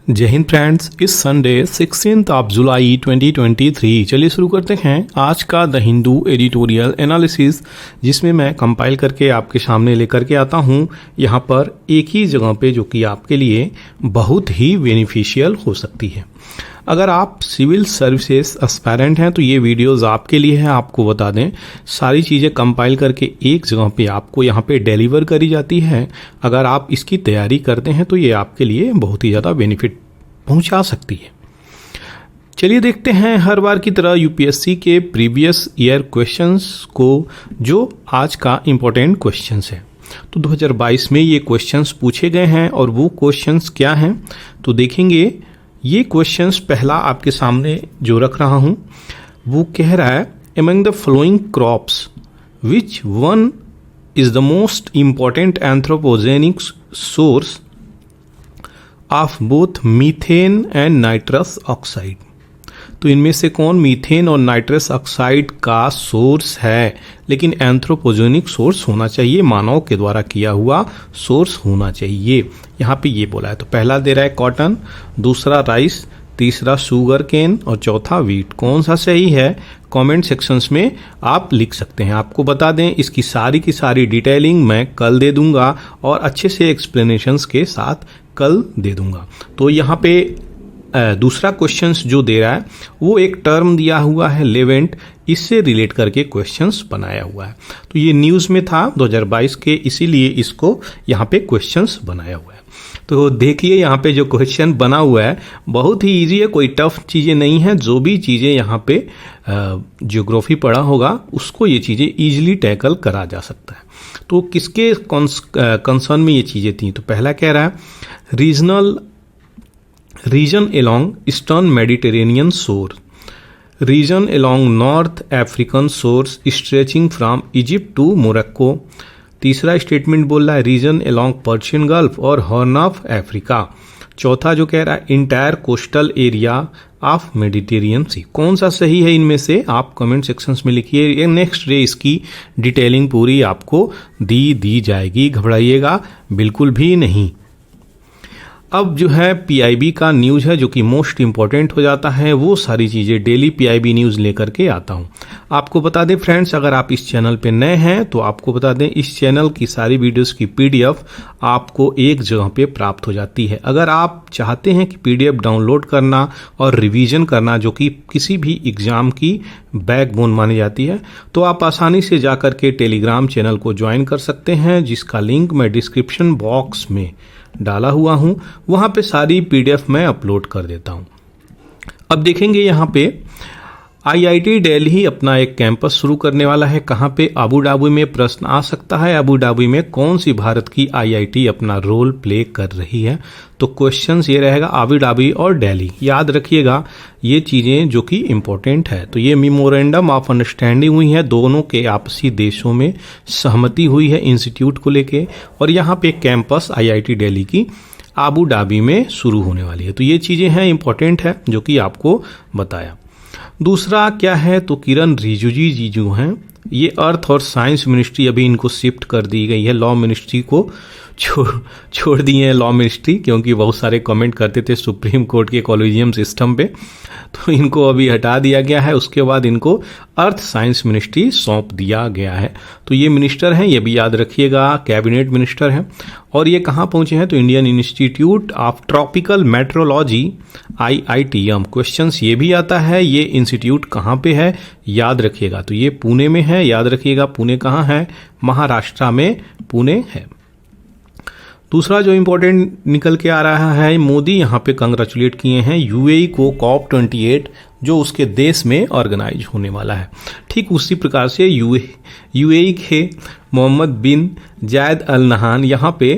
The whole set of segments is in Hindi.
जय हिंद फ्रेंड्स। इस संडे 16 जुलाई 2023 चलिए शुरू करते हैं आज का द हिंदू एडिटोरियल एनालिसिस, जिसमें मैं कंपाइल करके आपके सामने लेकर के आता हूं यहाँ पर एक ही जगह पे, जो कि आपके लिए बहुत ही बेनिफिशियल हो सकती है। अगर आप सिविल सर्विसेज एस्पायरेंट हैं तो ये वीडियोस आपके लिए है। आपको बता दें, सारी चीज़ें कंपाइल करके एक जगह पे आपको यहाँ पे डिलीवर करी जाती है। अगर आप इसकी तैयारी करते हैं तो ये आपके लिए बहुत ही ज़्यादा बेनिफिट पहुँचा सकती है। चलिए देखते हैं हर बार की तरह यूपीएससी के प्रीवियस ईयर क्वेश्चंस को, जो आज का इम्पोर्टेंट क्वेश्चंस है। तो 2022 में ये क्वेश्चंस पूछे गए हैं और वो क्वेश्चंस क्या हैं तो देखेंगे। ये क्वेश्चंस पहला आपके सामने जो रख रहा हूं वो कह रहा है, among the following crops which one is the most important anthropogenic source of both methane and nitrous oxide. तो इनमें से कौन मीथेन और नाइट्रस ऑक्साइड का सोर्स है, लेकिन एंथ्रोपोजेनिक सोर्स होना चाहिए, मानव के द्वारा किया हुआ सोर्स होना चाहिए। यहाँ पे ये बोला है। तो पहला दे रहा है कॉटन, दूसरा राइस, तीसरा शुगर केन और चौथा वीट। कौन सा सही है कमेंट सेक्शंस में आप लिख सकते हैं। आपको बता दें, इसकी सारी की सारी डिटेलिंग मैं कल दे दूंगा और अच्छे से एक्सप्लेनेशंस के साथ कल दे दूंगा। तो यहाँ पे दूसरा क्वेश्चंस जो दे रहा है वो एक टर्म दिया हुआ है लेवेंट, इससे रिलेट करके क्वेश्चंस बनाया हुआ है। तो ये न्यूज़ में था 2022 के, इसीलिए इसको यहाँ पे क्वेश्चंस बनाया हुआ है। तो देखिए यहाँ पे जो क्वेश्चन बना हुआ है बहुत ही इजी है, कोई टफ चीज़ें नहीं है। जो भी चीज़ें यहाँ पे ज्योग्राफी पढ़ा होगा उसको ये चीज़ें ईजिली टैकल करा जा सकता है। तो किसके कंसर्न में ये चीज़ें थी? तो पहला कह रहा है region along eastern Mediterranean shore, region along North African shores stretching from Egypt to Morocco। तीसरा स्टेटमेंट बोल रहा है रीजन along पर्शियन गल्फ और हॉर्न ऑफ अफ्रीका। चौथा जो कह रहा है entire coastal area of Mediterranean Sea. कौन सा सही है इनमें से आप कमेंट सेक्शंस में लिखिए। नेक्स्ट डे इसकी डिटेलिंग पूरी आपको दी जाएगी, घबराइएगा बिल्कुल भी नहीं। अब जो है पीआईबी का न्यूज़ है जो कि मोस्ट इंपॉर्टेंट हो जाता है। वो सारी चीज़ें डेली पीआईबी न्यूज़ लेकर के आता हूँ। आपको बता दें फ्रेंड्स, अगर आप इस चैनल पे नए हैं तो आपको बता दें, इस चैनल की सारी वीडियोस की पीडीएफ आपको एक जगह पे प्राप्त हो जाती है। अगर आप चाहते हैं कि पीडीएफ डाउनलोड करना और रिवीजन करना, जो कि किसी भी एग्ज़ाम की बैकबोन मानी जाती है, तो आप आसानी से जा कर के टेलीग्राम चैनल को ज्वाइन कर सकते हैं, जिसका लिंक मैं डिस्क्रिप्शन बॉक्स में डाला हुआ हूं। वहां पे सारी पीडीएफ मैं अपलोड कर देता हूं। अब देखेंगे यहाँ पे आईआईटी दिल्ली अपना एक कैंपस शुरू करने वाला है। कहाँ पे? अबू धाबी में। प्रश्न आ सकता है अबू धाबी में कौन सी भारत की आईआईटी अपना रोल प्ले कर रही है? तो क्वेश्चंस ये रहेगा अबू धाबी और दिल्ली। याद रखिएगा ये चीज़ें जो कि इम्पोर्टेंट है। तो ये मेमोरेंडम ऑफ अंडरस्टैंडिंग हुई है, दोनों के आपसी देशों में सहमति हुई है इंस्टीट्यूट को लेके, और यहाँ पे कैंपस आईआईटी दिल्ली की अबू धाबी में शुरू होने वाली है। तो ये चीज़ें हैं, इंपॉर्टेंट है, जो कि आपको बताया। दूसरा क्या है? तो किरण रिजिजू जी जो हैं, ये अर्थ और साइंस मिनिस्ट्री अभी इनको शिफ्ट कर दी गई है, लॉ मिनिस्ट्री को छोड़ दिए हैं लॉ मिनिस्ट्री, क्योंकि बहुत सारे कमेंट करते थे सुप्रीम कोर्ट के कॉलेजियम सिस्टम पे, तो इनको अभी हटा दिया गया है। उसके बाद इनको अर्थ साइंस मिनिस्ट्री सौंप दिया गया है। तो ये मिनिस्टर हैं, ये भी याद रखिएगा, कैबिनेट मिनिस्टर हैं। और ये कहाँ पहुंचे हैं? तो Indian institute of tropical metrology IITM। Questions ये भी आता है, ये इंस्टीट्यूट कहाँ पे है याद रखिएगा। तो ये पुणे में है, याद रखिएगा। पुणे कहाँ है? महाराष्ट्र में पुणे है। दूसरा जो इम्पोर्टेंट निकल के आ रहा है, मोदी यहाँ पे कंग्रेचुलेट किए हैं यूएई को COP28 जो उसके देश में ऑर्गेनाइज होने वाला है। ठीक उसी प्रकार से यूएई के मोहम्मद बिन जायद अल नहान यहाँ पे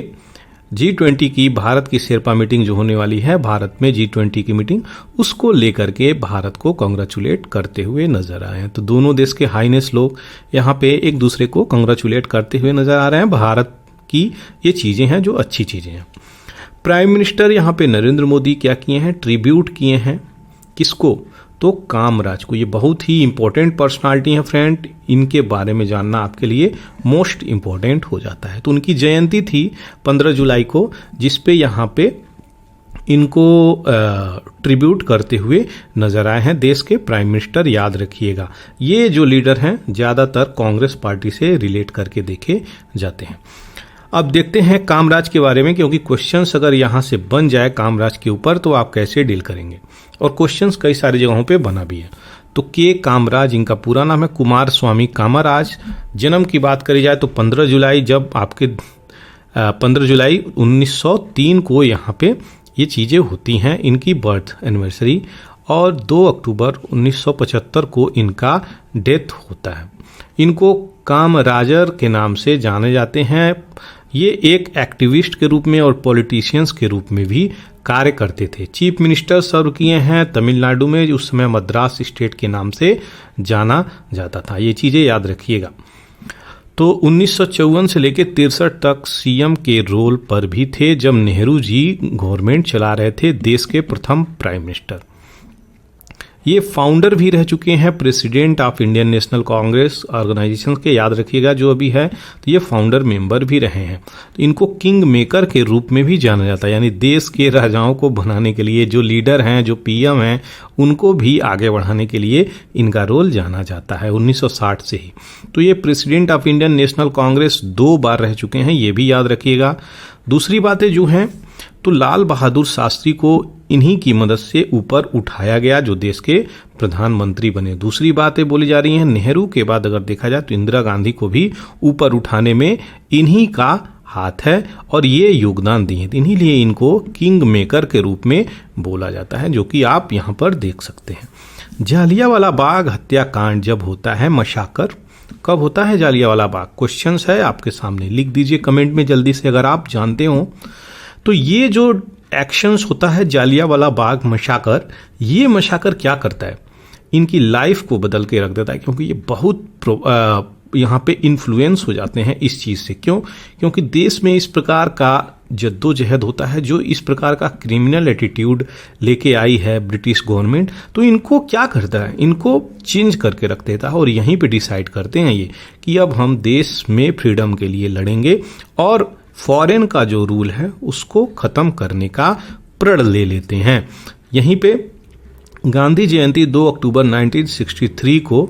G20 की भारत की शेरपा मीटिंग जो होने वाली है, भारत में G20 की मीटिंग, उसको लेकर के भारत को कंग्रेचुलेट करते हुए नजर आए हैं। तो दोनों देश के हाईनेस लोग यहाँ पे एक दूसरे को कंग्रेचुलेट करते हुए नजर आ रहे हैं। भारत की ये चीज़ें हैं जो अच्छी चीज़ें हैं। प्राइम मिनिस्टर यहाँ पे नरेंद्र मोदी क्या किए हैं? ट्रिब्यूट किए हैं किसको? तो कामराज को। ये बहुत ही इंपॉर्टेंट पर्सनालिटी है फ्रेंड, इनके बारे में जानना आपके लिए मोस्ट इंपॉर्टेंट हो जाता है। तो उनकी जयंती थी 15 जुलाई को, जिस पे यहाँ पे इनको ट्रिब्यूट करते हुए नजर आए हैं देश के प्राइम मिनिस्टर। याद रखिएगा, ये जो लीडर हैं ज़्यादातर कांग्रेस पार्टी से रिलेट करके देखे जाते हैं। अब देखते हैं कामराज के बारे में, क्योंकि क्वेश्चंस अगर यहाँ से बन जाए कामराज के ऊपर तो आप कैसे डील करेंगे, और क्वेश्चंस कई सारी जगहों पे बना भी है। तो के कामराज इनका पूरा नाम है, कुमार स्वामी कामराज। जन्म की बात करी जाए तो 15 जुलाई, जब आपके 15 जुलाई 1903 को यहाँ पे ये चीज़ें होती हैं, इनकी बर्थ एनिवर्सरी, और 2 अक्टूबर 1975 को इनका डेथ होता है। इनको कामराजर के नाम से जाने जाते हैं। ये एक एक्टिविस्ट के रूप में और पॉलिटिशियंस के रूप में भी कार्य करते थे। चीफ मिनिस्टर सर्व किए हैं तमिलनाडु में, उस समय मद्रास स्टेट के नाम से जाना जाता था। ये चीज़ें याद रखिएगा। तो 1954 से लेकर 63 तक सीएम के रोल पर भी थे, जब नेहरू जी गवर्नमेंट चला रहे थे, देश के प्रथम प्राइम मिनिस्टर। ये फाउंडर भी रह चुके हैं president of Indian National Congress organization के। याद रखिएगा, जो अभी है तो ये फाउंडर मेंबर भी रहे हैं। तो इनको किंग मेकर के रूप में भी जाना जाता है, यानी देश के राजाओं को बनाने के लिए जो लीडर हैं, जो पीएम हैं, उनको भी आगे बढ़ाने के लिए इनका रोल जाना जाता है 1960 से ही। तो ये president of Indian National Congress 2 बार रह चुके हैं, ये भी याद रखिएगा। दूसरी बातें जो हैं, तो लाल बहादुर शास्त्री को इन्हीं की मदद से ऊपर उठाया गया, जो देश के प्रधानमंत्री बने। दूसरी बातें बोली जा रही हैं, नेहरू के बाद अगर देखा जाए तो इंदिरा गांधी को भी ऊपर उठाने में इन्हीं का हाथ है और ये योगदान दिए, इन्हीं लिए इनको किंग मेकर के रूप में बोला जाता है, जो कि आप यहाँ पर देख सकते हैं। जालियांवाला बाग हत्याकांड जब होता है, मशाकर कब होता है जालियांवाला बाग? क्वेश्चंस है आपके सामने, लिख दीजिए कमेंट में जल्दी से अगर आप जानते हो। तो ये जो एक्शंस होता है जालियांवाला बाग मशाकर, ये मशाकर क्या करता है? इनकी लाइफ को बदल के रख देता है, क्योंकि ये बहुत यहाँ पे इन्फ्लुएंस हो जाते हैं इस चीज़ से। क्यों? क्योंकि देश में इस प्रकार का जद्दोजहद होता है, जो इस प्रकार का क्रिमिनल एटीट्यूड लेके आई है ब्रिटिश गवर्नमेंट, तो इनको क्या करता है? इनको चेंज करके रख देता है और यहीं पे डिसाइड करते हैं ये कि अब हम देश में फ्रीडम के लिए लड़ेंगे और फॉरेन का जो रूल है उसको खत्म करने का प्रण ले लेते हैं। यहीं पे गांधी जयंती 2 अक्टूबर 1963 को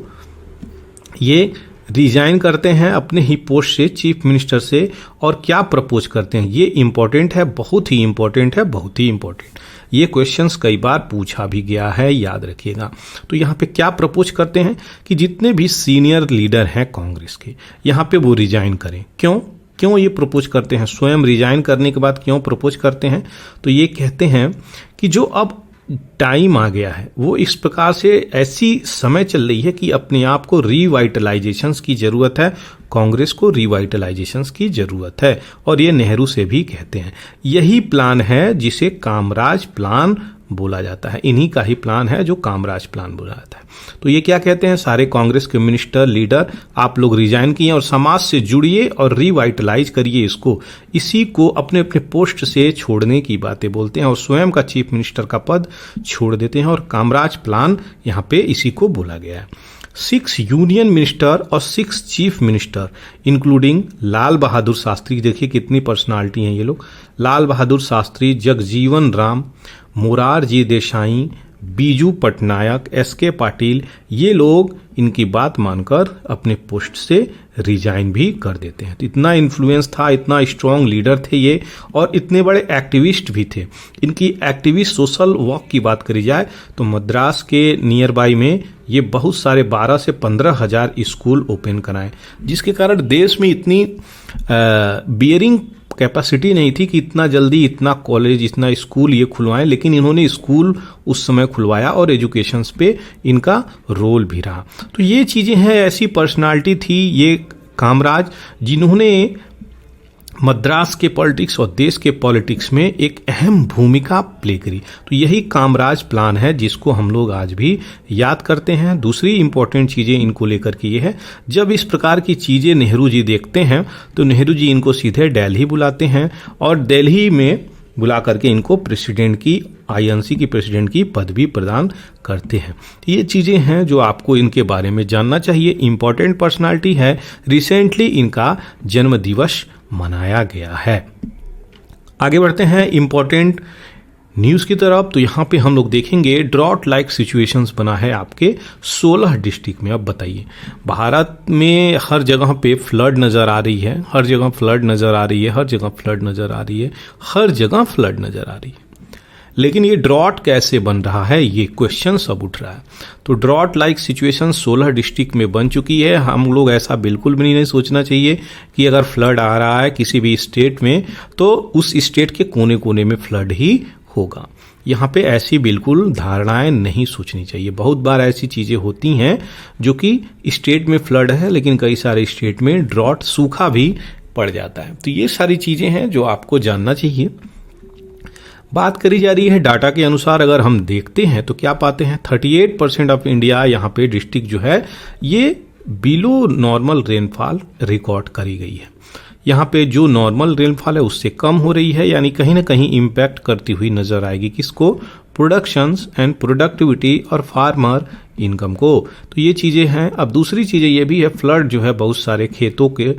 ये रिजाइन करते हैं अपने ही पोस्ट से, चीफ मिनिस्टर से, और क्या प्रपोज करते हैं? ये इंपॉर्टेंट है, बहुत ही इंपॉर्टेंट है, बहुत ही इंपॉर्टेंट। ये क्वेश्चंस कई बार पूछा भी गया है, याद रखिएगा। तो यहाँ पे क्या प्रपोज करते हैं कि जितने भी सीनियर लीडर हैं कांग्रेस के, यहाँ पे वो रिजाइन करें। क्यों ये प्रपोज करते हैं? स्वयं रिजाइन करने के बाद क्यों प्रपोज करते हैं? तो ये कहते हैं कि जो अब टाइम आ गया है, वो इस प्रकार से ऐसी समय चल रही है कि अपने आप को रिवाइटलाइजेशंस की जरूरत है, कांग्रेस को रिवाइटलाइजेशंस की जरूरत है, और ये नेहरू से भी कहते हैं। यही प्लान है जिसे कामराज प्लान बोला जाता है, इन्हीं का ही प्लान है जो कामराज प्लान बोला जाता है। तो ये क्या कहते हैं? सारे कांग्रेस के मिनिस्टर, लीडर, आप लोग रिजाइन किए और समाज से जुड़िए और रिवाइटलाइज करिए इसको, इसी को अपने अपने पोस्ट से छोड़ने की बातें बोलते हैं और स्वयं का चीफ मिनिस्टर का पद छोड़ देते हैं, और कामराज प्लान यहाँ पे इसी को बोला गया है। 6 यूनियन मिनिस्टर और 6 chief minister including Lal Bahadur Shastri, देखिए कितनी पर्सनालिटी हैं ये लोग, लाल बहादुर शास्त्री, जगजीवन राम, मोरारजी देसाई, बीजू पटनायक, एसके पाटिल, ये लोग इनकी बात मानकर अपने पोस्ट से रिजाइन भी कर देते हैं। तो इतना इन्फ्लुएंस था, इतना स्ट्रांग लीडर थे ये, और इतने बड़े एक्टिविस्ट भी थे। इनकी एक्टिविस्ट सोशल वर्क की बात करी जाए तो मद्रास के नियर बाई में ये बहुत सारे 12 से 15 हजार स्कूल ओपन कराएं, जिसके कारण देश में इतनी बियरिंग कैपेसिटी नहीं थी कि इतना जल्दी इतना कॉलेज, इतना स्कूल ये खुलवाएं, लेकिन इन्होंने स्कूल उस समय खुलवाया और एजुकेशंस पे इनका रोल भी रहा। तो ये चीज़ें हैं, ऐसी पर्सनालिटी थी ये कामराज, जिन्होंने मद्रास के पॉलिटिक्स और देश के पॉलिटिक्स में एक अहम भूमिका प्ले करी। तो यही कामराज प्लान है जिसको हम लोग आज भी याद करते हैं। दूसरी इंपॉर्टेंट चीज़ें इनको लेकर के ये है, जब इस प्रकार की चीज़ें नेहरू जी देखते हैं तो नेहरू जी इनको सीधे दिल्ली बुलाते हैं और दिल्ली में बुला करके इनको प्रेसिडेंट की, आईएनसी की प्रेसिडेंट की पदवी प्रदान करते हैं। ये चीज़ें हैं जो आपको इनके बारे में जानना चाहिए। इंपॉर्टेंट पर्सनालिटी है, रिसेंटली इनका जन्म दिवस मनाया गया है। आगे बढ़ते हैं। इंपॉर्टेंट न्यूज़ की तरफ, तो यहाँ पे हम लोग देखेंगे ड्रॉट लाइक सिचुएशंस बना है आपके 16 डिस्ट्रिक्ट में। अब बताइए, भारत में हर जगह पे फ्लड नज़र आ रही है, हर जगह फ्लड नज़र आ रही है, हर जगह फ्लड नज़र आ रही है, हर जगह फ्लड नज़र आ रही है, लेकिन ये ड्रॉट कैसे बन रहा है, ये क्वेश्चन सब उठ रहा है। तो ड्रॉट लाइक सिचुएशन 16 डिस्ट्रिक्ट में बन चुकी है। हम लोग ऐसा बिल्कुल भी नहीं सोचना चाहिए कि अगर फ्लड आ रहा है किसी भी स्टेट में तो उस स्टेट के कोने कोने में फ्लड ही होगा। यहाँ पे ऐसी बिल्कुल धारणाएं नहीं सोचनी चाहिए। बहुत बार ऐसी चीज़ें होती हैं जो कि स्टेट में फ्लड है लेकिन कई सारे स्टेट में ड्रॉट, सूखा भी पड़ जाता है। तो ये सारी चीज़ें हैं जो आपको जानना चाहिए। बात करी जा रही है डाटा के अनुसार, अगर हम देखते हैं तो क्या पाते हैं, 38% ऑफ इंडिया यहाँ पे डिस्ट्रिक्ट जो है ये बिलो नॉर्मल रेनफॉल रिकॉर्ड करी गई है। यहाँ पे जो नॉर्मल रेनफॉल है उससे कम हो रही है, यानी कहीं ना कहीं इम्पैक्ट करती हुई नजर आएगी किसको, प्रोडक्शंस एंड प्रोडक्टिविटी और फार्मर इनकम को। तो ये चीज़ें हैं। अब दूसरी चीज़ें ये भी है, फ्लड जो है बहुत सारे खेतों के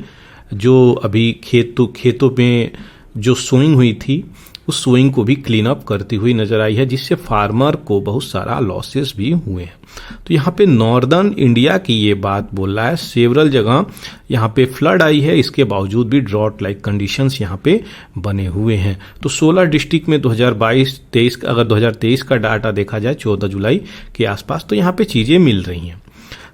जो अभी खेतों में जो सोइंग हुई थी उस सोइंग को भी क्लीन अप करती हुई नजर आई है, जिससे फार्मर को बहुत सारा लॉसेस भी हुए हैं। तो यहाँ पे नॉर्दर्न इंडिया की ये बात बोल रहा है, सेवरल जगह यहाँ पे फ्लड आई है, इसके बावजूद भी ड्रॉट लाइक कंडीशंस यहाँ पे बने हुए हैं। तो 16 डिस्ट्रिक्ट में 2022-23 अगर 2023 का डाटा देखा जाए 14 जुलाई के आसपास, तो यहाँ पे चीज़ें मिल रही हैं।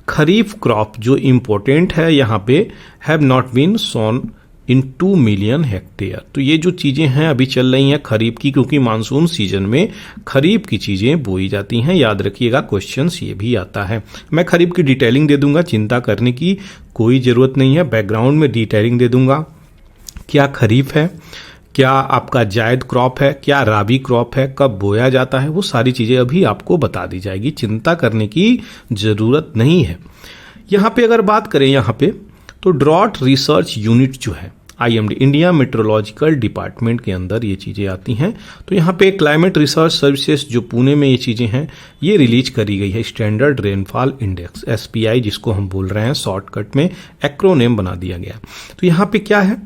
खरीफ क्रॉप जो इम्पोर्टेंट है यहाँ पे, have not been sown in 2 million hectare. तो ये जो चीज़ें हैं अभी चल रही हैं खरीफ की, क्योंकि मानसून सीजन में खरीफ की चीज़ें बोई जाती हैं। याद रखिएगा, क्वेश्चंस ये भी आता है। मैं खरीफ की डिटेलिंग दे दूंगा, चिंता करने की कोई ज़रूरत नहीं है। बैकग्राउंड में डिटेलिंग दे दूंगा, क्या खरीफ है, क्या आपका जायद क्रॉप है, क्या राबी क्रॉप है, कब बोया जाता है, वो सारी चीज़ें अभी आपको बता दी जाएगी। चिंता करने की ज़रूरत नहीं है। यहाँ पे अगर बात करें यहाँ पे, तो ड्रॉट रिसर्च यूनिट जो है IMD, इंडिया मेट्रोलॉजिकल डिपार्टमेंट के अंदर ये चीज़ें आती हैं। तो यहाँ पे क्लाइमेट रिसर्च सर्विसेज जो पुणे में ये चीज़ें हैं ये रिलीज करी गई है, स्टैंडर्ड रेनफॉल इंडेक्स SPI जिसको हम बोल रहे हैं, शॉर्टकट में एक्रोनेम बना दिया गया। तो यहाँ पे क्या है,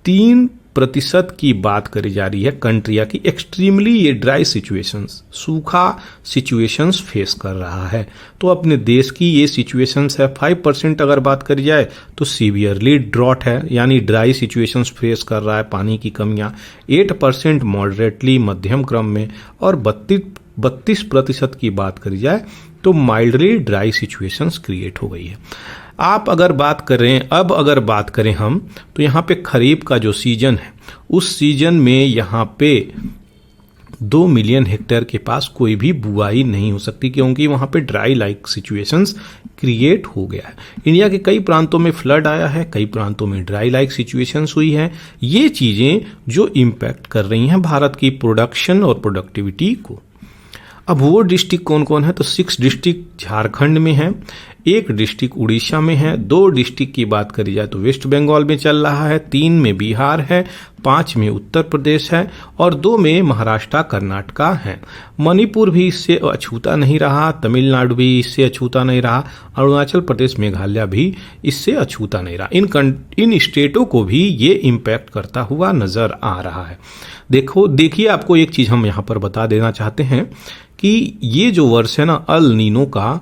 3% की बात करी जा रही है कंट्रिया की एक्सट्रीमली ये ड्राई सिचुएशंस, सूखा सिचुएशंस फेस कर रहा है। तो अपने देश की ये सिचुएशंस है। 5% अगर बात करी जाए तो सीवियरली ड्रॉट है, यानी ड्राई सिचुएशंस फेस कर रहा है, पानी की कमियां। 8% मॉडरेटली मध्यम क्रम में, और 32% की बात करी जाए तो माइल्डली ड्राई सिचुएशंस क्रिएट हो गई है। आप अगर बात करें, अब अगर बात करें हम, तो यहाँ पे खरीफ का जो सीजन है उस सीजन में यहाँ पे 2 मिलियन हेक्टेयर के पास कोई भी बुआई नहीं हो सकती, क्योंकि वहाँ पे ड्राई लाइक सिचुएशंस क्रिएट हो गया है। इंडिया के कई प्रांतों में फ्लड आया है, कई प्रांतों में ड्राई लाइक सिचुएशंस हुई है। ये चीज़ें जो इम्पैक्ट कर रही हैं भारत की प्रोडक्शन और प्रोडक्टिविटी को। अब वो डिस्ट्रिक्ट कौन कौन है, तो 6 डिस्ट्रिक्ट झारखंड में है, 1 डिस्ट्रिक्ट उड़ीसा में है, 2 डिस्ट्रिक्ट की बात करी जाए तो वेस्ट बंगाल में चल रहा है, 3 में बिहार है, 5 में उत्तर प्रदेश है और 2 में महाराष्ट्र कर्नाटका है। मणिपुर भी इससे अछूता नहीं रहा, तमिलनाडु भी इससे अछूता नहीं रहा, अरुणाचल प्रदेश मेघालय भी इससे अछूता नहीं रहा। इन स्टेटों को भी ये इम्पैक्ट करता हुआ नजर आ रहा है। देखिए आपको एक चीज़ हम यहाँ पर बता देना चाहते हैं कि ये जो वर्ष है ना, अल नीनो का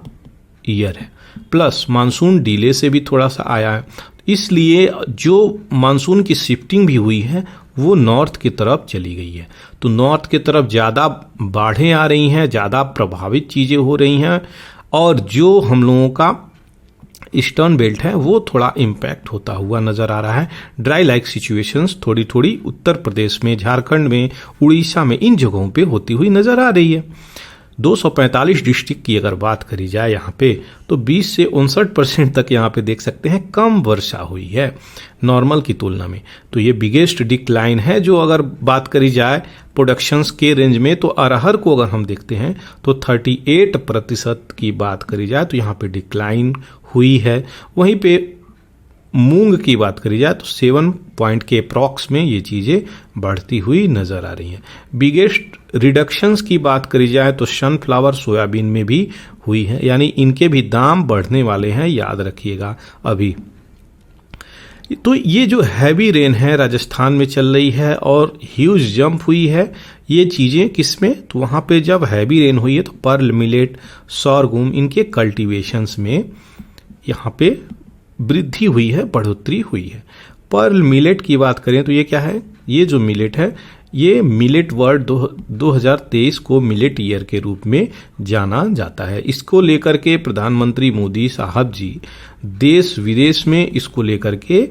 ईयर है, प्लस मानसून डिले से भी थोड़ा सा आया है, इसलिए जो मानसून की शिफ्टिंग भी हुई है वो नॉर्थ की तरफ चली गई है। तो नॉर्थ की तरफ ज़्यादा बाढ़ें आ रही हैं, ज़्यादा प्रभावित चीज़ें हो रही हैं, और जो हम लोगों का ईस्टर्न बेल्ट है वो थोड़ा इम्पैक्ट होता हुआ नजर आ रहा है। ड्राई लाइक सिचुएशंस थोड़ी थोड़ी उत्तर प्रदेश में, झारखंड में, उड़ीसा में, इन जगहों पे होती हुई नजर आ रही है। 245 डिस्ट्रिक्ट की अगर बात करी जाए यहाँ पे, तो 20 से 59% तक यहाँ पे देख सकते हैं कम वर्षा हुई है नॉर्मल की तुलना में। तो ये बिगेस्ट डिक्लाइन है। जो अगर बात करी जाए प्रोडक्शंस के रेंज में, तो अरहर को अगर हम देखते हैं तो 38% की बात करी जाए तो यहाँ पे डिक्लाइन हुई है। वहीं पे मूंग की बात करी जाए तो 7 पॉइंट के अप्रॉक्स में ये चीज़ें बढ़ती हुई नज़र आ रही हैं। बिगेस्ट रिडक्शंस की बात करी जाए तो सनफ्लावर, सोयाबीन में भी हुई है, यानी इनके भी दाम बढ़ने वाले हैं, याद रखिएगा अभी। तो ये जो हैवी रेन है राजस्थान में चल रही है और ह्यूज जंप हुई है, ये चीज़ें किसमें, तो वहाँ पे जब हैवी रेन हुई है तो पर्ल, मिलेट, सॉरगुम इनके कल्टीवेशंस में यहाँ पे वृद्धि हुई है, बढ़ोतरी हुई है। पर्ल मिलेट की बात करें तो ये क्या है, ये जो मिलेट है ये मिलेट वर्ल्ड 2023 को मिलेट ईयर के रूप में जाना जाता है। इसको लेकर के प्रधानमंत्री मोदी साहब जी देश विदेश में इसको लेकर के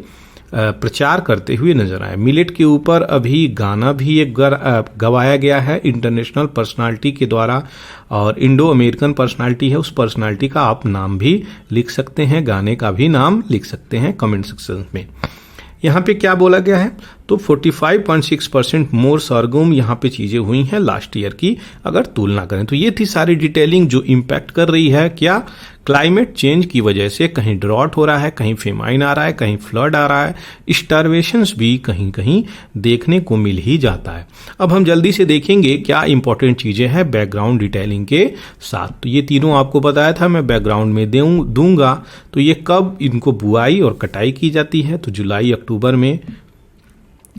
प्रचार करते हुए नजर आए। मिलेट के ऊपर अभी गाना भी एक गवाया गया है इंटरनेशनल पर्सनालिटी के द्वारा, और इंडो अमेरिकन पर्सनालिटी है, उस पर्सनालिटी का आप नाम भी लिख सकते हैं, गाने का भी नाम लिख सकते हैं कमेंट सेक्शन में। यहाँ पे क्या बोला गया है, तो 45.6% मोर सरगम यहाँ पे चीजें हुई हैं लास्ट ईयर की अगर तुलना करें। तो ये थी सारी डिटेलिंग जो इम्पैक्ट कर रही है क्या, क्लाइमेट चेंज की वजह से कहीं ड्रॉट हो रहा है, कहीं फेमाइन आ रहा है, कहीं फ्लड आ रहा है, स्टार्वेशंस भी कहीं कहीं देखने को मिल ही जाता है। अब हम जल्दी से देखेंगे क्या इंपॉर्टेंट चीजें हैं बैकग्राउंड डिटेलिंग के साथ। तो ये तीनों आपको बताया था मैं बैकग्राउंड में दूंगा। तो ये कब इनको बुआई और कटाई की जाती है, तो जुलाई अक्टूबर में,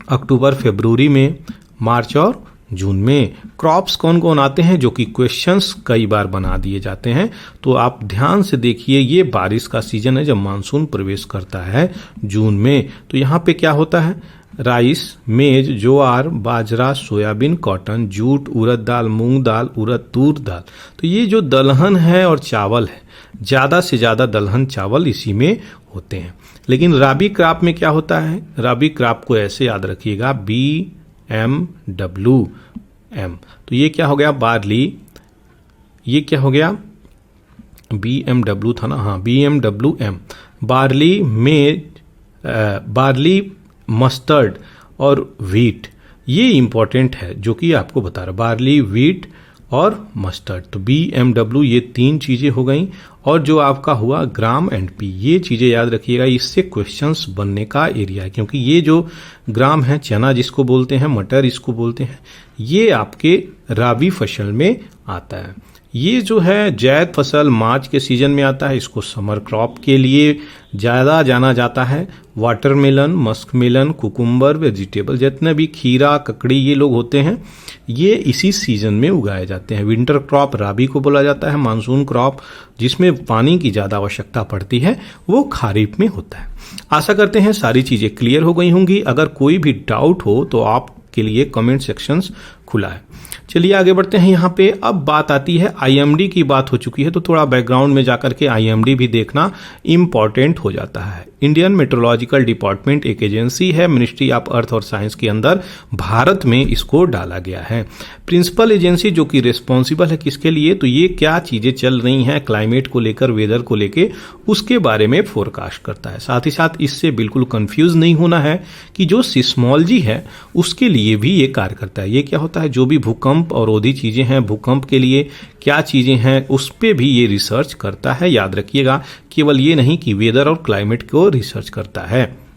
अक्टूबर फरवरी में, मार्च और जून में। क्रॉप्स कौन कौन आते हैं जो कि क्वेश्चंस कई बार बना दिए जाते हैं, तो आप ध्यान से देखिए। ये बारिश का सीजन है जब मानसून प्रवेश करता है जून में। तो यहाँ पे क्या होता है, राइस, मेज, ज्वार, बाजरा, सोयाबीन, कॉटन, जूट, उड़द दाल, मूंग दाल, उड़द, तूर दाल। तो ये जो दलहन है और चावल है, ज़्यादा से ज़्यादा दलहन चावल इसी में होते हैं। लेकिन राबी क्रॉप में क्या होता है, राबी क्रॉप को ऐसे याद रखिएगा, BMWM। तो ये क्या हो गया, बार्ली, ये क्या हो गया, BMW था ना, हाँ BMWM, बार्ली में, बार्ली, मस्टर्ड और व्हीट। ये इंपॉर्टेंट है जो कि आपको बता रहा, बार्ली, व्हीट और मस्टर्ड। तो BMW ये तीन चीजें हो गई। और जो आपका हुआ ग्राम एंड पी, ये चीजें याद रखिएगा, इससे क्वेश्चंस बनने का एरिया है, क्योंकि ये जो ग्राम है, चना जिसको बोलते हैं, मटर इसको बोलते हैं, ये आपके राबी फसल में आता है। ये जो है जैद फसल मार्च के सीजन में आता है, इसको समर क्रॉप के लिए ज़्यादा जाना जाता है। वाटरमेलन, मस्कमेलन, कुकुम्बर, वेजिटेबल, जितने भी खीरा, ककड़ी ये लोग होते हैं, ये इसी सीजन में उगाए जाते हैं। विंटर क्रॉप राबी को बोला जाता है। मानसून क्रॉप जिसमें पानी की ज़्यादा आवश्यकता पड़ती है वो खरीफ में होता है। आशा करते हैं सारी चीज़ें क्लियर हो गई होंगी। अगर कोई भी डाउट हो तो आपके लिए कमेंट सेक्शंस खुला है। चलिए आगे बढ़ते हैं। यहाँ पे अब बात आती है IMD की बात हो चुकी है, तो थोड़ा बैकग्राउंड में जाकर के IMD भी देखना इम्पॉर्टेंट हो जाता है। इंडियन मेट्रोलॉजिकल डिपार्टमेंट एक एजेंसी है, मिनिस्ट्री ऑफ अर्थ और साइंस के अंदर भारत में इसको डाला गया है। प्रिंसिपल एजेंसी जो कि रिस्पॉन्सिबल है किसके लिए, तो ये क्या चीजें चल रही हैं क्लाइमेट को लेकर, वेदर को लेकर, उसके बारे में फोरकास्ट करता है। साथ ही साथ इससे बिल्कुल कंफ्यूज नहीं होना है कि जो सिस्मोलॉजी है उसके लिए भी ये कार्य करता है। ये क्या होता है, जो भी भूकंप और औधी चीजें हैं, भूकंप के लिए क्या चीजें हैं, उस पे भी ये रिसर्च करता है। याद रखिएगा, केवल ये नहीं कि वेदर और क्लाइमेट को रिसर्च करता है।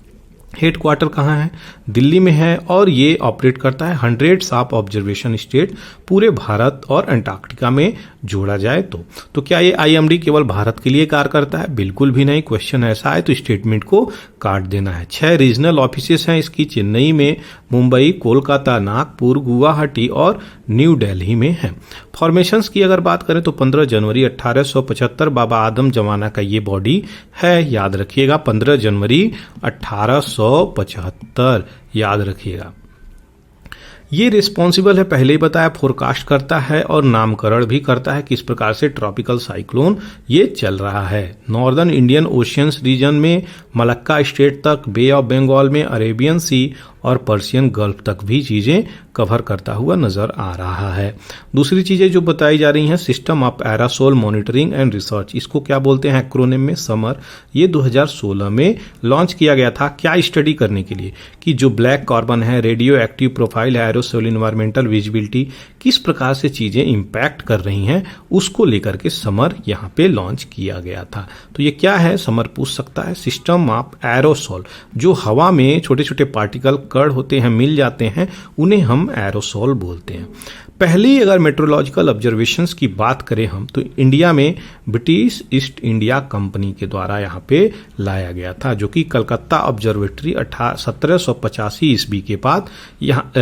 हेडक्वार्टर कहाँ है, दिल्ली में है, और ये ऑपरेट करता है 100 ऑफ ऑब्जर्वेशन स्टेट, पूरे भारत और अंटार्कटिका में जोड़ा जाए तो क्या ये IMD केवल भारत के लिए कार्य करता है, बिल्कुल भी नहीं। क्वेश्चन ऐसा है तो स्टेटमेंट को काट देना है। 6 रीजनल ऑफिसेस हैं इसकी, चेन्नई में, मुंबई, कोलकाता, नागपुर, गुवाहाटी और न्यू दिल्ली में है। फॉर्मेशंस की अगर बात करें तो 15 जनवरी 1875 बाबा आदम जमाना का ये बॉडी है। याद रखिएगा 15 जनवरी 1875, याद रखिएगा। ये रिस्पॉन्सिबल है, पहले ही बताया, फोरकास्ट करता है और नामकरण भी करता है किस प्रकार से ट्रॉपिकल साइक्लोन ये चल रहा है। नॉर्दर्न इंडियन ओशियंस रीजन में मलक्का स्टेट तक, बे ऑफ बंगाल में, अरेबियन सी और पर्शियन गल्फ तक भी चीजें कवर करता हुआ नजर आ रहा है। दूसरी चीजें जो बताई जा रही हैं, system of aerosol monitoring and research, इसको क्या बोलते हैं एक्रोनिम में, समर। ये 2016 में लॉन्च किया गया था। क्या स्टडी करने के लिए कि जो ब्लैक कार्बन है, रेडियो एक्टिव प्रोफाइल है, एरोसोल इन्वायरमेंटल विजिबिलिटी, किस प्रकार से चीजें इंपैक्ट कर रही हैं, उसको लेकर के समर यहाँ पे लॉन्च किया गया था। तो ये क्या है, समर पूछ सकता है। सिस्टम ऑफ एरोसोल, जो हवा में छोटे छोटे पार्टिकल कण होते हैं, मिल जाते हैं, उन्हें हम एरोसोल बोलते हैं। पहली अगर मेट्रोलॉजिकल ऑब्जर्वेशंस की बात करें हम, तो इंडिया में ब्रिटिश ईस्ट इंडिया कंपनी के द्वारा यहाँ पे लाया गया था, जो कि कलकत्ता ऑब्जर्वेटरी 1785 ईस्वी के बाद यहाँ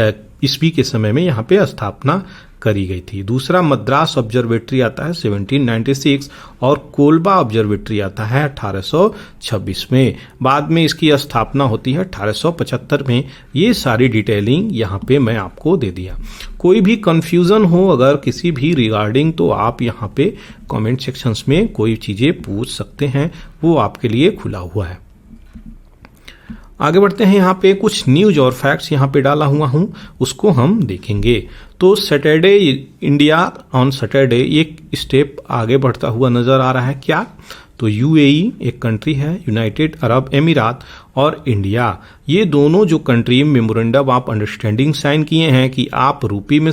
ईस्वी के समय में यहाँ पे स्थापना करी गई थी। दूसरा मद्रास ऑब्जर्वेटरी आता है 1796 और कोलबा ऑब्जर्वेटरी आता है 1826 में। बाद में इसकी स्थापना होती है 1875 में। ये सारी डिटेलिंग यहाँ पे मैं आपको दे दिया। कोई भी कंफ्यूजन हो अगर किसी भी रिगार्डिंग तो आप यहाँ पे कमेंट सेक्शंस में कोई चीजें पूछ सकते हैं, वो आपके लिए खुला हुआ है। आगे बढ़ते हैं। यहाँ पे कुछ न्यूज और फैक्ट्स यहाँ पे डाला हुआ हूँ, उसको हम देखेंगे। तो सैटरडे इंडिया ऑन सैटरडे एक स्टेप आगे बढ़ता हुआ नजर आ रहा है। क्या? तो यूएई एक कंट्री है, यूनाइटेड अरब एमिरात और इंडिया, ये दोनों जो country memorandum of understanding sign किए हैं कि आप रुपये में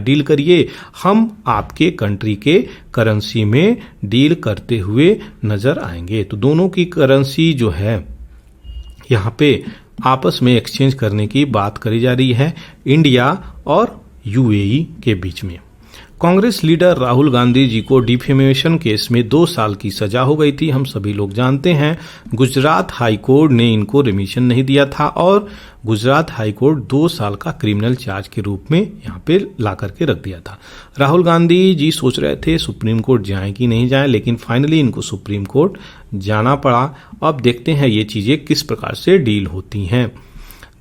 डील करिए, हम आपके कंट्री के करेंसी में डील करते हुए नजर आएंगे। तो दोनों की करेंसी जो है यहाँ पे आपस में एक्सचेंज करने की बात करी जा रही है इंडिया और यूएई के बीच में। कांग्रेस लीडर राहुल गांधी जी को डिफेमेशन केस में 2 साल की सजा हो गई थी, हम सभी लोग जानते हैं। गुजरात हाई कोर्ट ने इनको रिमिशन नहीं दिया था और गुजरात हाई कोर्ट 2 साल का क्रिमिनल चार्ज के रूप में यहाँ पे ला करके रख दिया था। राहुल गांधी जी सोच रहे थे सुप्रीम कोर्ट जाएं कि नहीं जाएं, लेकिन फाइनली इनको सुप्रीम कोर्ट जाना पड़ा। अब देखते हैं ये चीजें किस प्रकार से डील होती हैं।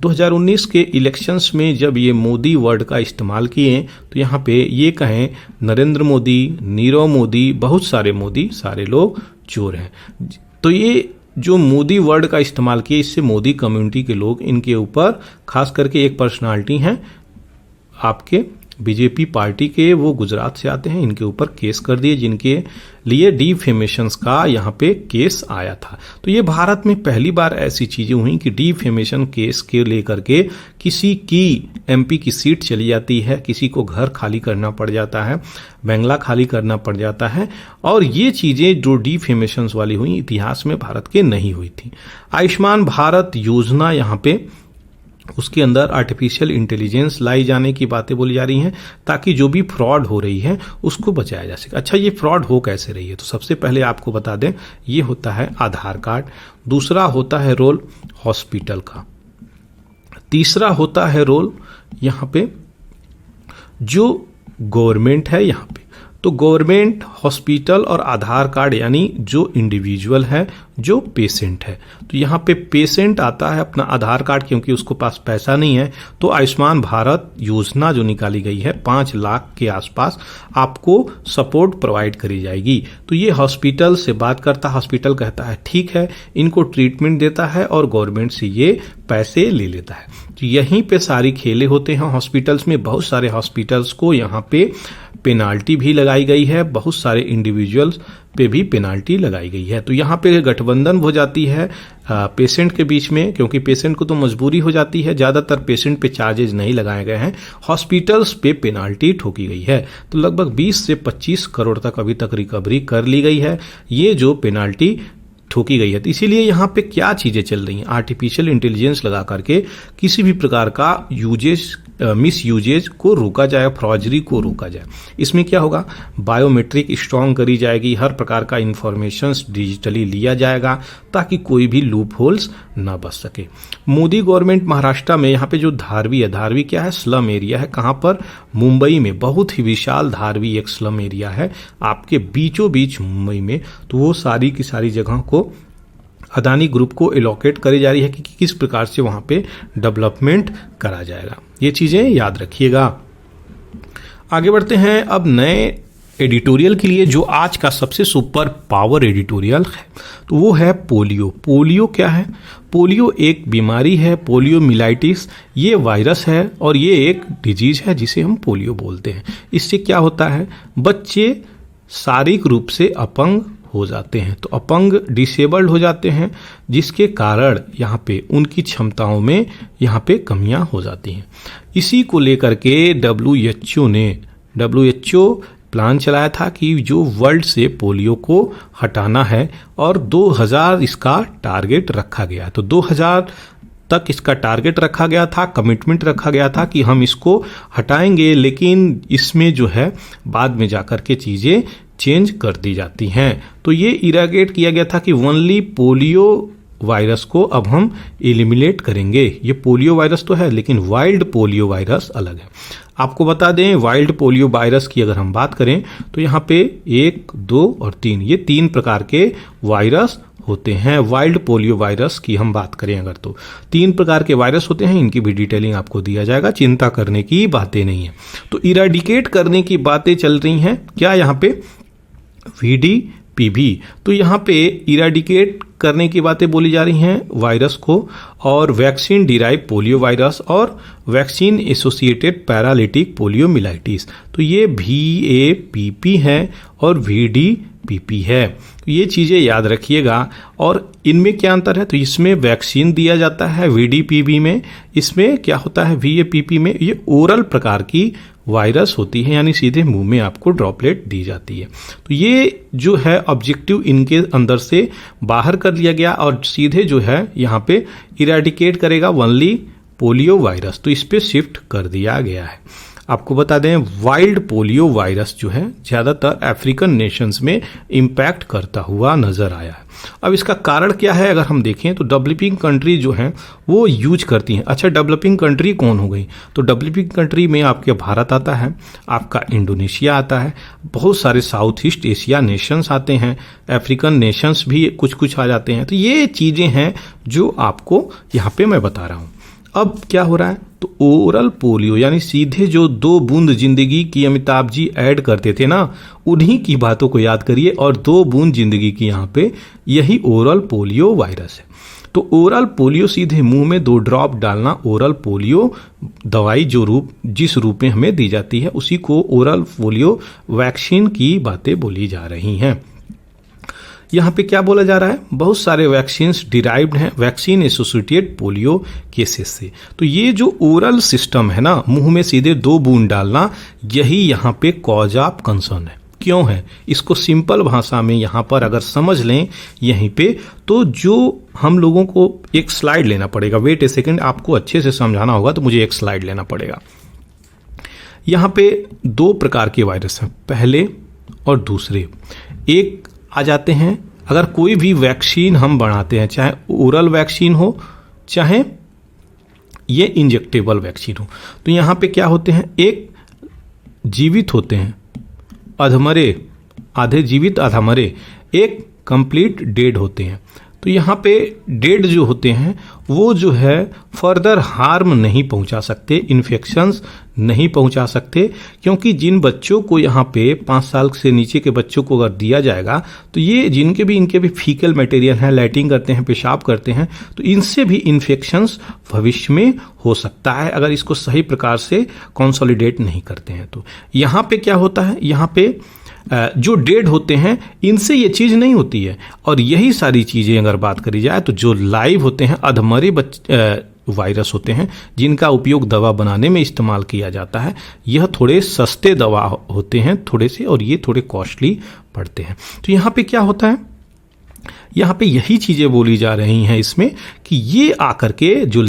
2019 के इलेक्शंस में जब ये मोदी वर्ड का इस्तेमाल किए तो यहाँ पे ये कहें नरेंद्र मोदी, नीरव मोदी, बहुत सारे मोदी, सारे लोग चोर हैं। तो ये जो मोदी वर्ड का इस्तेमाल किए, इससे मोदी कम्युनिटी के लोग इनके ऊपर, खास करके एक पर्सनालिटी हैं आपके बीजेपी पार्टी के, वो गुजरात से आते हैं, इनके ऊपर केस कर दिए जिनके लिए डिफेमेशंस का यहाँ पे केस आया था। तो ये भारत में पहली बार ऐसी चीजें हुई कि डिफेमेशन केस के लेकर के किसी की एमपी की सीट चली जाती है, किसी को घर खाली करना पड़ जाता है, बंगला खाली करना पड़ जाता है। और ये चीजें जो डिफेमेशंस वाली हुई इतिहास में भारत के नहीं हुई थी। आयुष्मान भारत योजना यहाँ पे उसके अंदर आर्टिफिशियल इंटेलिजेंस लाई जाने की बातें बोली जा रही हैं ताकि जो भी फ्रॉड हो रही है उसको बचाया जा सके। अच्छा, ये फ्रॉड हो कैसे रही है? तो सबसे पहले आपको बता दें, ये होता है आधार कार्ड, दूसरा होता है रोल हॉस्पिटल का, तीसरा होता है रोल यहाँ पे जो गवर्नमेंट है यहाँ पे। तो गवर्नमेंट, हॉस्पिटल और आधार कार्ड यानी जो इंडिविजुअल है, जो पेशेंट है। तो यहाँ पे पेशेंट आता है अपना आधार कार्ड, क्योंकि उसको पास पैसा नहीं है तो आयुष्मान भारत योजना जो निकाली गई है 5 लाख के आसपास आपको सपोर्ट प्रोवाइड करी जाएगी। तो ये हॉस्पिटल से बात करता है, हॉस्पिटल कहता है ठीक है, इनको ट्रीटमेंट देता है और गवर्नमेंट से ये पैसे ले लेता है। तो यहीं पे सारी खेले होते हैं हॉस्पिटल्स में। बहुत सारे हॉस्पिटल्स को यहाँ पे पेनाल्टी भी लगाई गई है, बहुत सारे इंडिविजुअल्स पे भी पेनाल्टी लगाई गई है। तो यहाँ पे गठबंधन हो जाती है पेशेंट के बीच में, क्योंकि पेशेंट को तो मजबूरी हो जाती है, ज्यादातर पेशेंट पे चार्जेज नहीं लगाए गए हैं, हॉस्पिटल्स पे पेनाल्टी ठोकी गई है। तो लगभग 20 से 25 करोड़ तक अभी तक रिकवरी कर ली गई है, ये जो पेनाल्टी ठोकी गई है। तो इसीलिए यहाँ पे क्या चीजें चल रही हैं, आर्टिफिशियल इंटेलिजेंस लगा करके किसी भी प्रकार का यूजेज, मिस यूजेज को रोका जाए, फ्रॉडरी को रोका जाए। इसमें क्या होगा, बायोमेट्रिक स्ट्रॉन्ग करी जाएगी, हर प्रकार का इंफॉर्मेशन डिजिटली लिया जाएगा ताकि कोई भी लूप होल्स ना बच सके। मोदी गवर्नमेंट महाराष्ट्र में यहाँ पे जो धारवी है, धारवी क्या है, स्लम एरिया है। कहाँ पर? मुंबई में बहुत ही विशाल धारवी एक स्लम एरिया है आपके बीचों बीच मुंबई में। तो वो सारी की सारी जगह को अदानी ग्रुप को एलोकेट करी जा रही है कि किस प्रकार से वहां पे डेवलपमेंट करा जाएगा। ये चीजें याद रखिएगा। आगे बढ़ते हैं अब नए एडिटोरियल के लिए, जो आज का सबसे सुपर पावर एडिटोरियल है तो वो है पोलियो। पोलियो क्या है? पोलियो एक बीमारी है, पोलियोमिलाइटिस, ये वायरस है और ये एक डिजीज है जिसे हम पोलियो बोलते हैं। इससे क्या होता है, बच्चे शारीरिक रूप से अपंग हो जाते हैं, तो अपंग डिसेबल्ड हो जाते हैं, जिसके कारण यहाँ पे उनकी क्षमताओं में यहाँ पे कमियां हो जाती हैं। इसी को लेकर के WHO प्लान चलाया था कि जो वर्ल्ड से पोलियो को हटाना है और 2000 इसका टारगेट रखा गया। तो 2000 तक इसका टारगेट रखा गया था, कमिटमेंट रखा गया था कि हम इसको हटाएंगे, लेकिन इसमें जो है बाद में जाकर के चीजें चेंज कर दी जाती हैं। तो ये इरागेट किया गया था कि ओनली पोलियो वायरस को अब हम एलिमिनेट करेंगे। ये पोलियो वायरस तो है लेकिन वाइल्ड पोलियो वायरस अलग है। आपको बता दें वाइल्ड पोलियो वायरस की अगर हम बात करें तो यहाँ पे 1, 2 और 3 ये 3 प्रकार के वायरस होते हैं। वाइल्ड पोलियो वायरस की हम बात करें अगर तो 3 प्रकार के वायरस होते हैं, इनकी भी डिटेलिंग आपको दिया जाएगा, चिंता करने की बातें नहीं है। तो इराडिकेट करने की बातें चल रही हैं क्या यहाँ पे VDPV, तो यहाँ पे इराडिकेट करने की बातें बोली जा रही हैं वायरस को, और वैक्सीन डिराइव पोलियो वायरस और वैक्सीन एसोसिएटेड पैरालिटिक पोलियोमिलाइटिस, तो ये VAPP है और VDPP है। तो ये चीज़ें याद रखिएगा। और इनमें क्या अंतर है, तो इसमें वैक्सीन दिया जाता है VDPV में, इसमें क्या होता है VAPP में ये ओरल प्रकार की वायरस होती है, यानी सीधे मुंह में आपको ड्रॉपलेट दी जाती है। तो ये जो है ऑब्जेक्टिव इनके अंदर से बाहर कर लिया गया और सीधे जो है यहाँ पे इराडिकेट करेगा ओनली पोलियो वायरस, तो इस पे शिफ्ट कर दिया गया है। आपको बता दें वाइल्ड पोलियो वायरस जो है ज़्यादातर अफ्रीकन नेशंस में इम्पैक्ट करता हुआ नज़र आया है। अब इसका कारण क्या है अगर हम देखें तो डेवलपिंग कंट्री जो हैं वो यूज करती हैं। अच्छा, डेवलपिंग कंट्री कौन हो गई, तो डेवलपिंग कंट्री में आपके भारत आता है, आपका इंडोनेशिया आता है, बहुत सारे साउथ ईस्ट एशिया नेशंस आते हैं, अफ्रीकन नेशंस भी कुछ कुछ आ जाते हैं। तो ये चीज़ें हैं जो आपको यहाँ पे मैं बता रहा हूँ। अब क्या हो रहा है, तो ओरल पोलियो यानी सीधे जो 2 बूंद जिंदगी की अमिताभ जी ऐड करते थे ना, उन्हीं की बातों को याद करिए, और 2 बूंद जिंदगी की यहाँ पे यही ओरल पोलियो वायरस है। तो ओरल पोलियो सीधे मुंह में 2 ड्रॉप डालना, ओरल पोलियो दवाई जिस रूप में हमें दी जाती है उसी को ओरल पोलियो वैक्सीन की बातें बोली जा रही हैं। यहाँ पे क्या बोला जा रहा है, बहुत सारे वैक्सीन्स डिराइव्ड हैं वैक्सीन एसोसिएटेड पोलियो केसेस से। तो ये जो ओरल सिस्टम है ना, मुंह में सीधे 2 बूंद डालना, यही यहाँ पे कॉज ऑफ कंसर्न है। क्यों है, इसको सिंपल भाषा में यहाँ पर अगर समझ लें यहीं पे, तो जो हम लोगों को एक स्लाइड लेना पड़ेगा। वेट ए सेकेंड, आपको अच्छे से समझाना होगा तो मुझे एक स्लाइड लेना पड़ेगा। यहाँ पे 2 प्रकार के वायरस हैं, पहले और दूसरे। एक आ जाते हैं, अगर कोई भी वैक्सीन हम बनाते हैं, चाहे ओरल वैक्सीन हो चाहे ये इंजेक्टेबल वैक्सीन हो, तो यहाँ पे क्या होते हैं, एक जीवित होते हैं अधमरे, आधे जीवित आधा मरे, एक कंप्लीट डेड होते हैं। तो यहाँ पे डेड जो होते हैं वो जो है फर्दर हार्म नहीं पहुँचा सकते, इन्फेक्शंस नहीं पहुँचा सकते, क्योंकि जिन बच्चों को यहाँ पे 5 साल से नीचे के बच्चों को अगर दिया जाएगा तो ये इनके भी फीकल मटेरियल हैं, लैटिंग करते हैं, पेशाब करते हैं, तो इनसे भी इन्फेक्शंस भविष्य में हो सकता है अगर इसको सही प्रकार से कंसोलिडेट नहीं करते हैं। तो यहाँ पे क्या होता है, यहाँ पे जो डेड होते हैं इनसे ये चीज़ नहीं होती है। और यही सारी चीज़ें अगर बात करी जाए तो जो लाइव होते हैं अधमरे वायरस होते हैं जिनका उपयोग दवा बनाने में इस्तेमाल किया जाता है, यह थोड़े सस्ते दवा होते हैं थोड़े से, और ये थोड़े कॉस्टली पड़ते हैं। तो यहाँ पे क्या होता है, यहाँ पे यही चीज़ें बोली जा रही हैं इसमें कि ये आकर के जो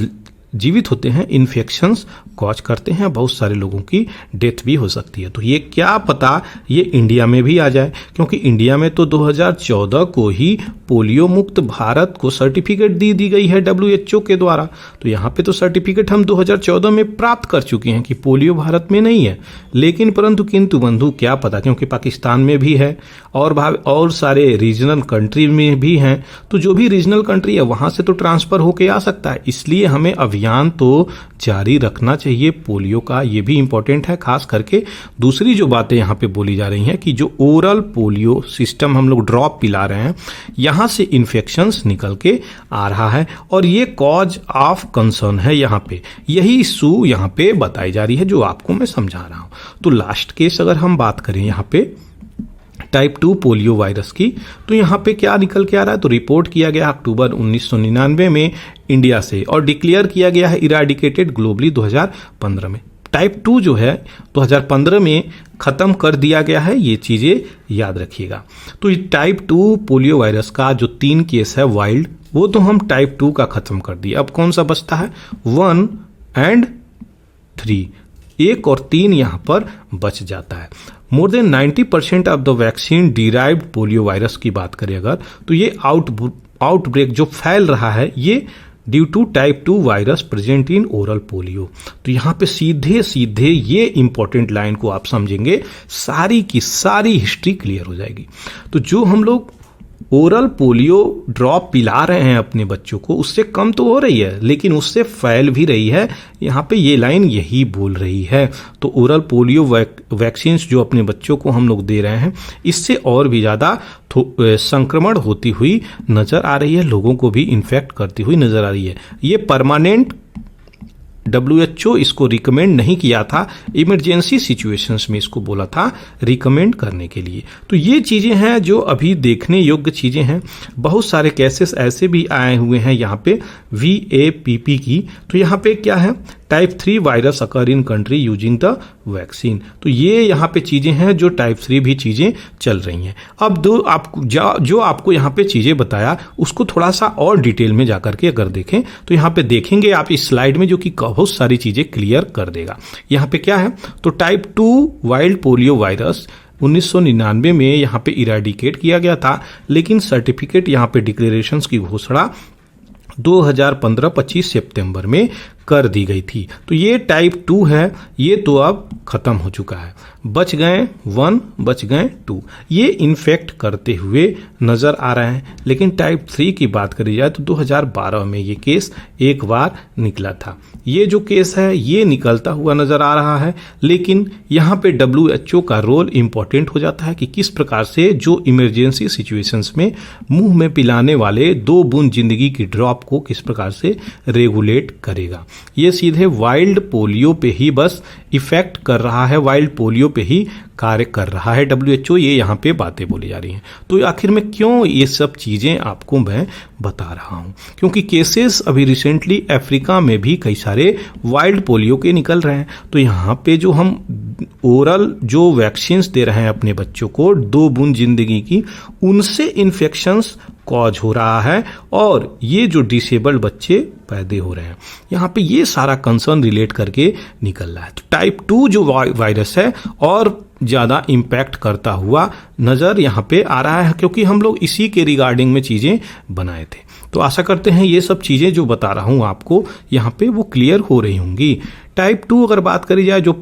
जीवित होते हैं इन्फेक्शंस कॉज करते हैं, बहुत सारे लोगों की डेथ भी हो सकती है। तो ये क्या पता ये इंडिया में भी आ जाए, क्योंकि इंडिया में तो 2014 को ही पोलियो मुक्त भारत को सर्टिफिकेट दी गई है WHO के द्वारा। तो यहाँ पे तो सर्टिफिकेट हम 2014 में प्राप्त कर चुके हैं कि पोलियो भारत में नहीं है, लेकिन परंतु किंतु बंधु क्या पता, क्योंकि पाकिस्तान में भी है और सारे रीजनल कंट्री में भी हैं, तो जो भी रीजनल कंट्री है वहाँ से तो ट्रांसफ़र होके आ सकता है। इसलिए हमें अभियान तो जारी रखना चाहिए पोलियो का, ये भी इंपॉर्टेंट है। खास करके दूसरी जो बातें यहाँ पे बोली जा रही हैं कि जो ओरल पोलियो सिस्टम हम लोग ड्रॉप पिला रहे हैं, यहाँ से इन्फेक्शंस निकल के आ रहा है और ये कॉज ऑफ कंसर्न है। यहाँ पे यही इशू यहाँ पे बताई जा रही है जो आपको मैं समझा रहा हूँ। तो लास्ट केस अगर हम बात करें यहाँ पे टाइप 2 पोलियो वायरस की, तो यहाँ पे क्या निकल के आ रहा है, तो रिपोर्ट किया गया अक्टूबर 1999 में इंडिया से और डिक्लेयर किया गया है इराडिकेटेड ग्लोबली 2015 में। टाइप 2 जो है 2015 में ख़त्म कर दिया गया है, ये चीज़ें याद रखिएगा। तो टाइप 2 पोलियो वायरस का जो 3 केस है वाइल्ड, वो तो हम टाइप 2 का ख़त्म कर दिया। अब कौन सा बचता है, 1 और 3, 1 और 3 यहाँ पर बच जाता है। More than 90% of the vaccine derived polio virus की बात करें अगर, तो ये आउटब्रेक जो फैल रहा है ये due to type 2 virus present in oral polio. तो यहाँ पे सीधे सीधे ये इंपॉर्टेंट लाइन को आप समझेंगे, सारी की सारी हिस्ट्री क्लियर हो जाएगी। तो जो हम लोग ओरल पोलियो ड्रॉप पिला रहे हैं अपने बच्चों को, उससे कम तो हो रही है लेकिन उससे फैल भी रही है, यहाँ पे ये लाइन यही बोल रही है। तो ओरल पोलियो वैक्सीन जो अपने बच्चों को हम लोग दे रहे हैं, इससे और भी ज़्यादा संक्रमण होती हुई नज़र आ रही है, लोगों को भी इन्फेक्ट करती हुई नज़र आ रही है। ये परमानेंट WHO इसको रिकमेंड नहीं किया था, इमरजेंसी सिचुएशंस में इसको बोला था रिकमेंड करने के लिए। तो ये चीज़ें हैं जो अभी देखने योग्य चीज़ें हैं। बहुत सारे केसेस ऐसे भी आए हुए हैं यहाँ पे VAPP की। तो यहाँ पे क्या है, type 3 virus occur in country using the vaccine. तो ये यहाँ पे चीज़ें हैं जो टाइप 3 भी चीज़ें चल रही हैं। अब जो आपको यहाँ पे चीज़ें बताया उसको थोड़ा सा और डिटेल में जाकर के अगर देखें तो यहाँ पे देखेंगे आप इस स्लाइड में, जो कि बहुत सारी चीज़ें क्लियर कर देगा। यहाँ पे क्या है, तो टाइप 2 वाइल्ड पोलियो वायरस 1999 में यहाँ पे इराडिकेट किया गया था, लेकिन सर्टिफिकेट यहाँ पे डिक्लेरेशंस की घोषणा 2015-25 सितंबर में कर दी गई थी। तो ये टाइप 2 है, ये तो अब खत्म हो चुका है। बच गए 1, बच गए 2, ये इन्फेक्ट करते हुए नजर आ रहे हैं। लेकिन टाइप 3 की बात करी जाए तो 2012 में ये केस एक बार निकला था। ये जो केस है ये निकलता हुआ नजर आ रहा है, लेकिन यहाँ पे WHO का रोल इंपॉर्टेंट हो जाता है कि किस प्रकार से जो इमरजेंसी सिचुएशंस में मुंह में पिलाने वाले 2 बूंद जिंदगी की ड्रॉप को किस प्रकार से रेगुलेट करेगा। ये सीधे वाइल्ड पोलियो पे ही बस इफेक्ट कर रहा है, वाइल्ड पोलियो पे ही कार्य कर रहा है WHO, ये यहाँ पे बातें बोली जा रही हैं। तो आखिर में क्यों ये सब चीज़ें आपको मैं बता रहा हूँ, क्योंकि केसेस अभी रिसेंटली अफ्रीका में भी कई सारे वाइल्ड पोलियो के निकल रहे हैं। तो यहाँ पे जो हम ओरल जो वैक्सीन्स दे रहे हैं अपने बच्चों को 2 बूंद जिंदगी की, उनसे इन्फेक्शंस कॉज हो रहा है और ये जो डिसेबल्ड बच्चे पैदा हो रहे हैं, यहाँ पे ये सारा कंसर्न रिलेट करके निकल रहा है। तो टाइप 2 जो वायरस है और ज़्यादा इम्पैक्ट करता हुआ नज़र यहाँ पे आ रहा है, क्योंकि हम लोग इसी के रिगार्डिंग में चीज़ें बनाए थे। तो आशा करते हैं ये सब चीज़ें जो बता रहा हूँ आपको यहाँ पे वो क्लियर हो रही होंगी। टाइप 2 अगर बात करी जाए, जो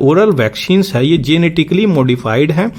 ओरल वैक्सीन्स है ये जेनेटिकली मॉडिफाइड है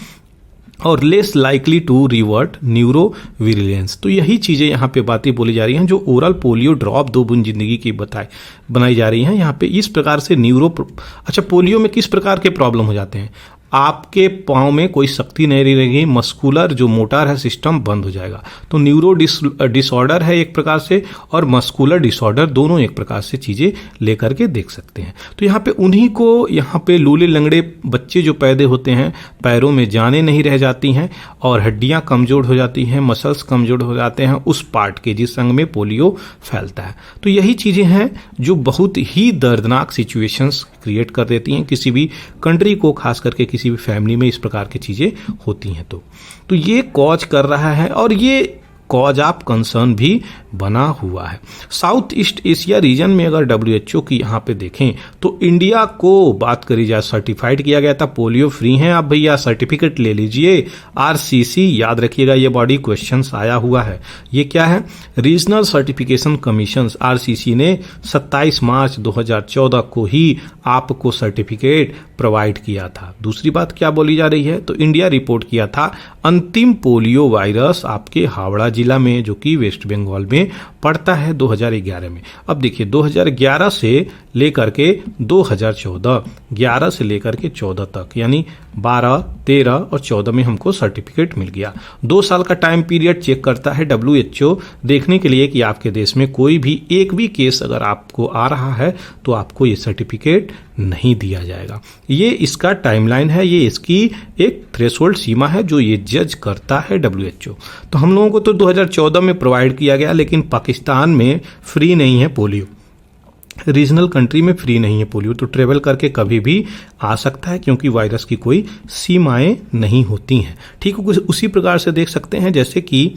और less likely to revert neurovirulence. तो यही चीज़ें यहाँ पे बातें बोली जा रही हैं जो ओरल पोलियो ड्रॉप 2 बूंद जिंदगी की बनाई जा रही हैं यहाँ पे। इस प्रकार से अच्छा, पोलियो में किस प्रकार के प्रॉब्लम हो जाते हैं, आपके पाँव में कोई शक्ति नहीं रहेगी, मस्कुलर जो मोटर है सिस्टम बंद हो जाएगा। तो न्यूरो डिसऑर्डर है एक प्रकार से, और मस्कुलर डिसऑर्डर, दोनों एक प्रकार से चीज़ें लेकर के देख सकते हैं। तो यहाँ पे उन्हीं को, यहाँ पे लूले लंगड़े बच्चे जो पैदा होते हैं, पैरों में जानें नहीं रह जाती हैं और हड्डियाँ कमज़ोर हो जाती हैं, मसल्स कमज़ोर हो जाते हैं उस पार्ट के जिस अंग में पोलियो फैलता है। तो यही चीज़ें हैं जो बहुत ही दर्दनाक सिचुएशंस क्रिएट कर देती हैं किसी भी कंट्री को, खास करके किसी भी फैमिली में इस प्रकार की चीज़ें होती हैं। तो ये कॉज कर रहा है और ये कॉज ऑफ कंसर्न भी बना हुआ है। साउथ ईस्ट एशिया रीजन में अगर WHO की यहाँ पे देखें तो इंडिया को बात करी जाए, सर्टिफाइड किया गया था, पोलियो फ्री हैं आप भैया, सर्टिफिकेट ले लीजिए। RCC याद रखिएगा, ये बॉडी क्वेश्चंस आया हुआ है। ये क्या है, रीजनल सर्टिफिकेशन कमीशन, RCC ने 27 मार्च 2014 को ही आपको सर्टिफिकेट प्रोवाइड किया था। दूसरी बात क्या बोली जा रही है, तो इंडिया रिपोर्ट किया था अंतिम पोलियो वायरस आपके हावड़ा जिला में, जो कि वेस्ट बंगाल में पड़ता है, 2011 में। अब देखिए 2011 से लेकर के 2014, 11 से लेकर के 14 तक, यानी 12, 13 और 14 में हमको सर्टिफिकेट मिल गया। 2 साल का टाइम पीरियड चेक करता है WHO देखने के लिए कि आपके देश में कोई भी एक भी केस अगर आपको आ रहा है तो आपको ये सर्टिफिकेट नहीं दिया जाएगा। ये इसका टाइमलाइन है, ये इसकी एक थ्रेशोल्ड सीमा है जो ये जज करता है WHO। तो हम लोगों को तो 2014 में प्रोवाइड किया गया, लेकिन पाकिस्तान में फ्री नहीं है पोलियो, रीजनल कंट्री में फ्री नहीं है पोलियो। तो ट्रेवल करके कभी भी आ सकता है, क्योंकि वायरस की कोई सीमाएं नहीं होती हैं। ठीक, उसी प्रकार से देख सकते हैं जैसे कि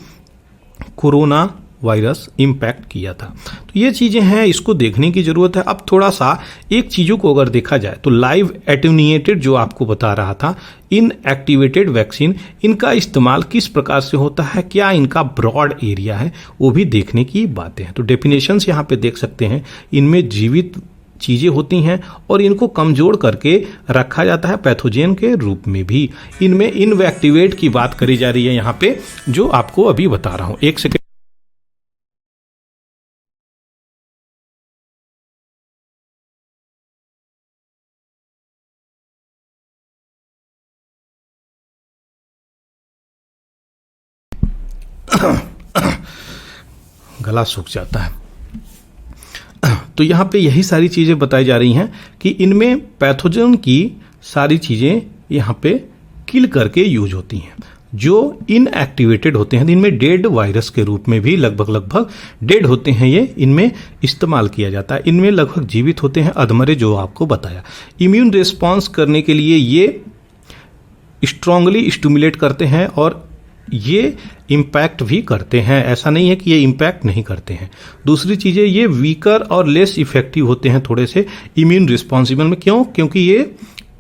कोरोना वायरस इम्पैक्ट किया था। तो ये चीज़ें हैं, इसको देखने की ज़रूरत है। अब थोड़ा सा एक चीज़ों को अगर देखा जाए तो लाइव एटेन्यूएटेड जो आपको बता रहा था, इन एक्टिवेटेड वैक्सीन, इनका इस्तेमाल किस प्रकार से होता है, क्या इनका ब्रॉड एरिया है, वो भी देखने की बातें हैं। तो डेफिनेशंस यहाँ पे देख सकते हैं, इनमें जीवित चीज़ें होती हैं और इनको कमज़ोर करके रखा जाता है पैथोजेन के रूप में भी। इनमें इनएक्टिवेट की बात करी जा रही है यहाँ पे, जो आपको अभी बता रहा हूँ। एक सेकेंड। गला सूख जाता है। तो यहाँ पे यही सारी चीज़ें बताई जा रही हैं कि इनमें पैथोजन की सारी चीज़ें यहाँ पे किल करके यूज होती हैं। जो इनएक्टिवेटेड होते हैं, इनमें डेड वायरस के रूप में भी लगभग डेड होते हैं, ये इनमें इस्तेमाल किया जाता है। इनमें लगभग जीवित होते हैं अधमरे, जो आपको बताया। इम्यून रिस्पॉन्स करने के लिए ये स्ट्रांगली स्टिमुलेट करते हैं और ये इम्पैक्ट भी करते हैं, ऐसा नहीं है कि ये इम्पैक्ट नहीं करते हैं। दूसरी चीज़ें, ये वीकर और लेस इफेक्टिव होते हैं थोड़े से इम्यून रिस्पॉन्सिबल में। क्यों? क्योंकि ये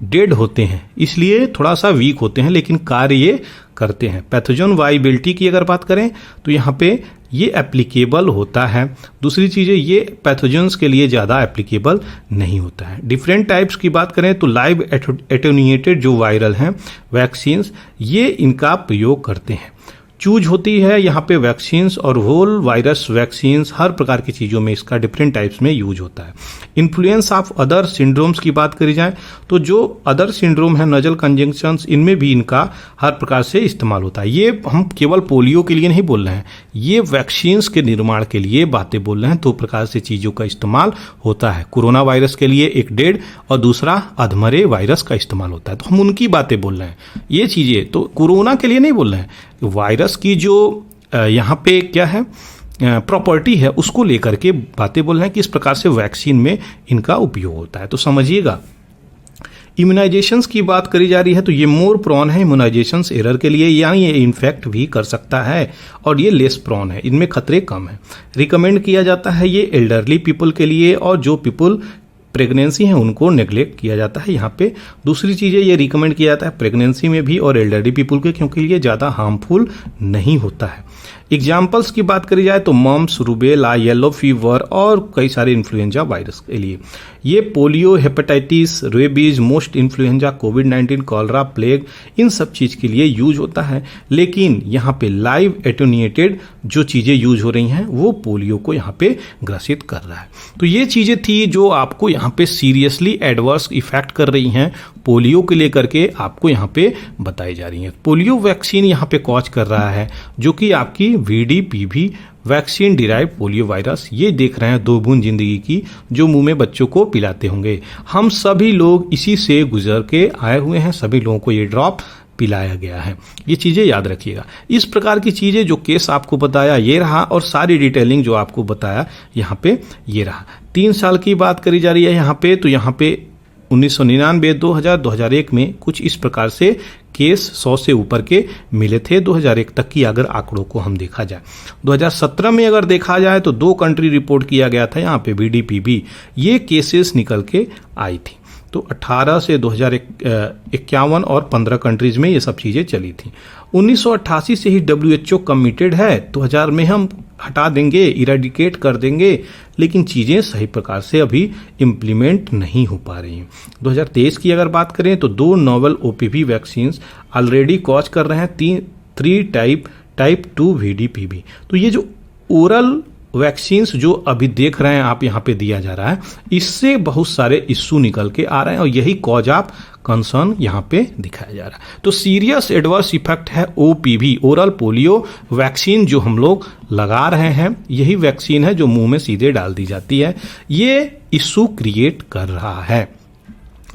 डेड होते हैं, इसलिए थोड़ा सा वीक होते हैं, लेकिन कार्य ये करते हैं। पैथोजन वाइबिलिटी की अगर बात करें तो यहाँ पे ये एप्लीकेबल होता है। दूसरी चीज़ें, ये पैथोजेंस के लिए ज़्यादा एप्लीकेबल नहीं होता है। डिफरेंट टाइप्स की बात करें तो लाइव एटेन्यूएटेड जो वायरल हैं वैक्सीन्स, ये इनका प्रयोग करते हैं। चूज होती है यहाँ पे वैक्सीन्स और होल वायरस वैक्सीन्स, हर प्रकार की चीज़ों में इसका डिफरेंट टाइप्स में यूज होता है। इन्फ्लुएंस ऑफ अदर सिंड्रोम्स की बात करी जाए तो जो अदर सिंड्रोम है, नजल कंजंक्शंस, इनमें भी इनका हर प्रकार से इस्तेमाल होता है। ये हम केवल पोलियो के लिए नहीं बोल रहे हैं, ये वैक्सीन्स के निर्माण के लिए बातें बोल रहे हैं। दो प्रकार से चीज़ों का इस्तेमाल होता है। कोरोना वायरस के लिए एक डेड और दूसरा अधमरे वायरस का इस्तेमाल होता है, तो हम उनकी बातें बोल रहे हैं। ये चीज़ें तो कोरोना के लिए नहीं बोल रहे हैं, वायरस की जो यहाँ पे क्या है प्रॉपर्टी है, उसको लेकर के बातें बोल रहे हैं कि इस प्रकार से वैक्सीन में इनका उपयोग होता है। तो समझिएगा, इम्यूनाइजेशंस की बात करी जा रही है तो ये मोर प्रॉन है इम्यूनाइजेशंस एरर के लिए, यानी ये इन्फेक्ट भी कर सकता है, और ये लेस प्रॉन है, इनमें खतरे कम है। रिकमेंड किया जाता है ये एल्डरली पीपल के लिए, और जो पीपल प्रेगनेंसी है उनको नेग्लेक्ट किया जाता है यहाँ पे। दूसरी चीज़ें, ये रिकमेंड किया जाता है प्रेगनेंसी में भी और एल्डरली पीपल के, क्योंकि ये ज़्यादा हार्मफुल नहीं होता है। एग्जाम्पल्स की बात करी जाए तो मम्स, रूबेला, येलो फीवर और कई सारे इन्फ्लुएंजा वायरस के लिए। ये polio, hepatitis, rabies, most influenza, कोविड-19, कॉलरा, प्लेग, इन सब चीज़ के लिए यूज होता है। लेकिन यहाँ पे लाइव एटेन्यूएटेड जो चीज़ें यूज हो रही हैं वो पोलियो को यहाँ पे ग्रसित कर रहा है। तो ये चीज़ें थी जो आपको यहाँ पे सीरियसली एडवर्स इफेक्ट कर रही हैं पोलियो के लेकर के, आपको यहाँ पे बताई जा रही हैं। पोलियो वैक्सीन यहाँ पे कॉज कर रहा है, जो कि आपकी VDPV vaccine derive polio virus. ये देख रहे हैं 2 बूंद जिंदगी की, जो मुंह में बच्चों को पिलाते होंगे। हम सभी लोग इसी से गुजर के आए हुए हैं, सभी लोगों को ये ड्रॉप पिलाया गया है। ये चीज़ें याद रखिएगा। इस प्रकार की चीज़ें जो केस आपको बताया ये रहा, और सारी डिटेलिंग जो आपको बताया यहाँ पे ये रहा। 3 साल की बात करी जा रही है यहाँ पे, तो यहाँ पे 1999, 2000, 2001 में कुछ इस प्रकार से केस 100 से ऊपर के मिले थे। 2001 तक की अगर आंकड़ों को हम देखा जाए, 2017 में अगर देखा जाए तो 2 कंट्री रिपोर्ट किया गया था यहाँ पे VDPV, ये केसेस निकल के आई थी। तो 18 से 2051 और 15 कंट्रीज में ये सब चीज़ें चली थी। 1988 से ही WHO कमिटेड है, 2000 में हम हटा देंगे, इरेडिकेट कर देंगे, लेकिन चीज़ें सही प्रकार से अभी इम्प्लीमेंट नहीं हो पा रही हैं। 2023 की अगर बात करें तो 2 novel OPV vaccines already cause कर रहे हैं, 3 टाइप 2 VDPV। तो ये जो ओरल वैक्सीन्स जो अभी देख रहे हैं आप यहाँ पे दिया जा रहा है, इससे बहुत सारे इश्यू निकल के आ रहे हैं, और यही कॉज ऑफ कंसर्न यहाँ पे दिखाया जा रहा है। तो सीरियस एडवर्स इफेक्ट है OPV, ओरल पोलियो वैक्सीन, जो हम लोग लगा रहे हैं। यही वैक्सीन है जो मुंह में सीधे डाल दी जाती है, ये इश्यू क्रिएट कर रहा है।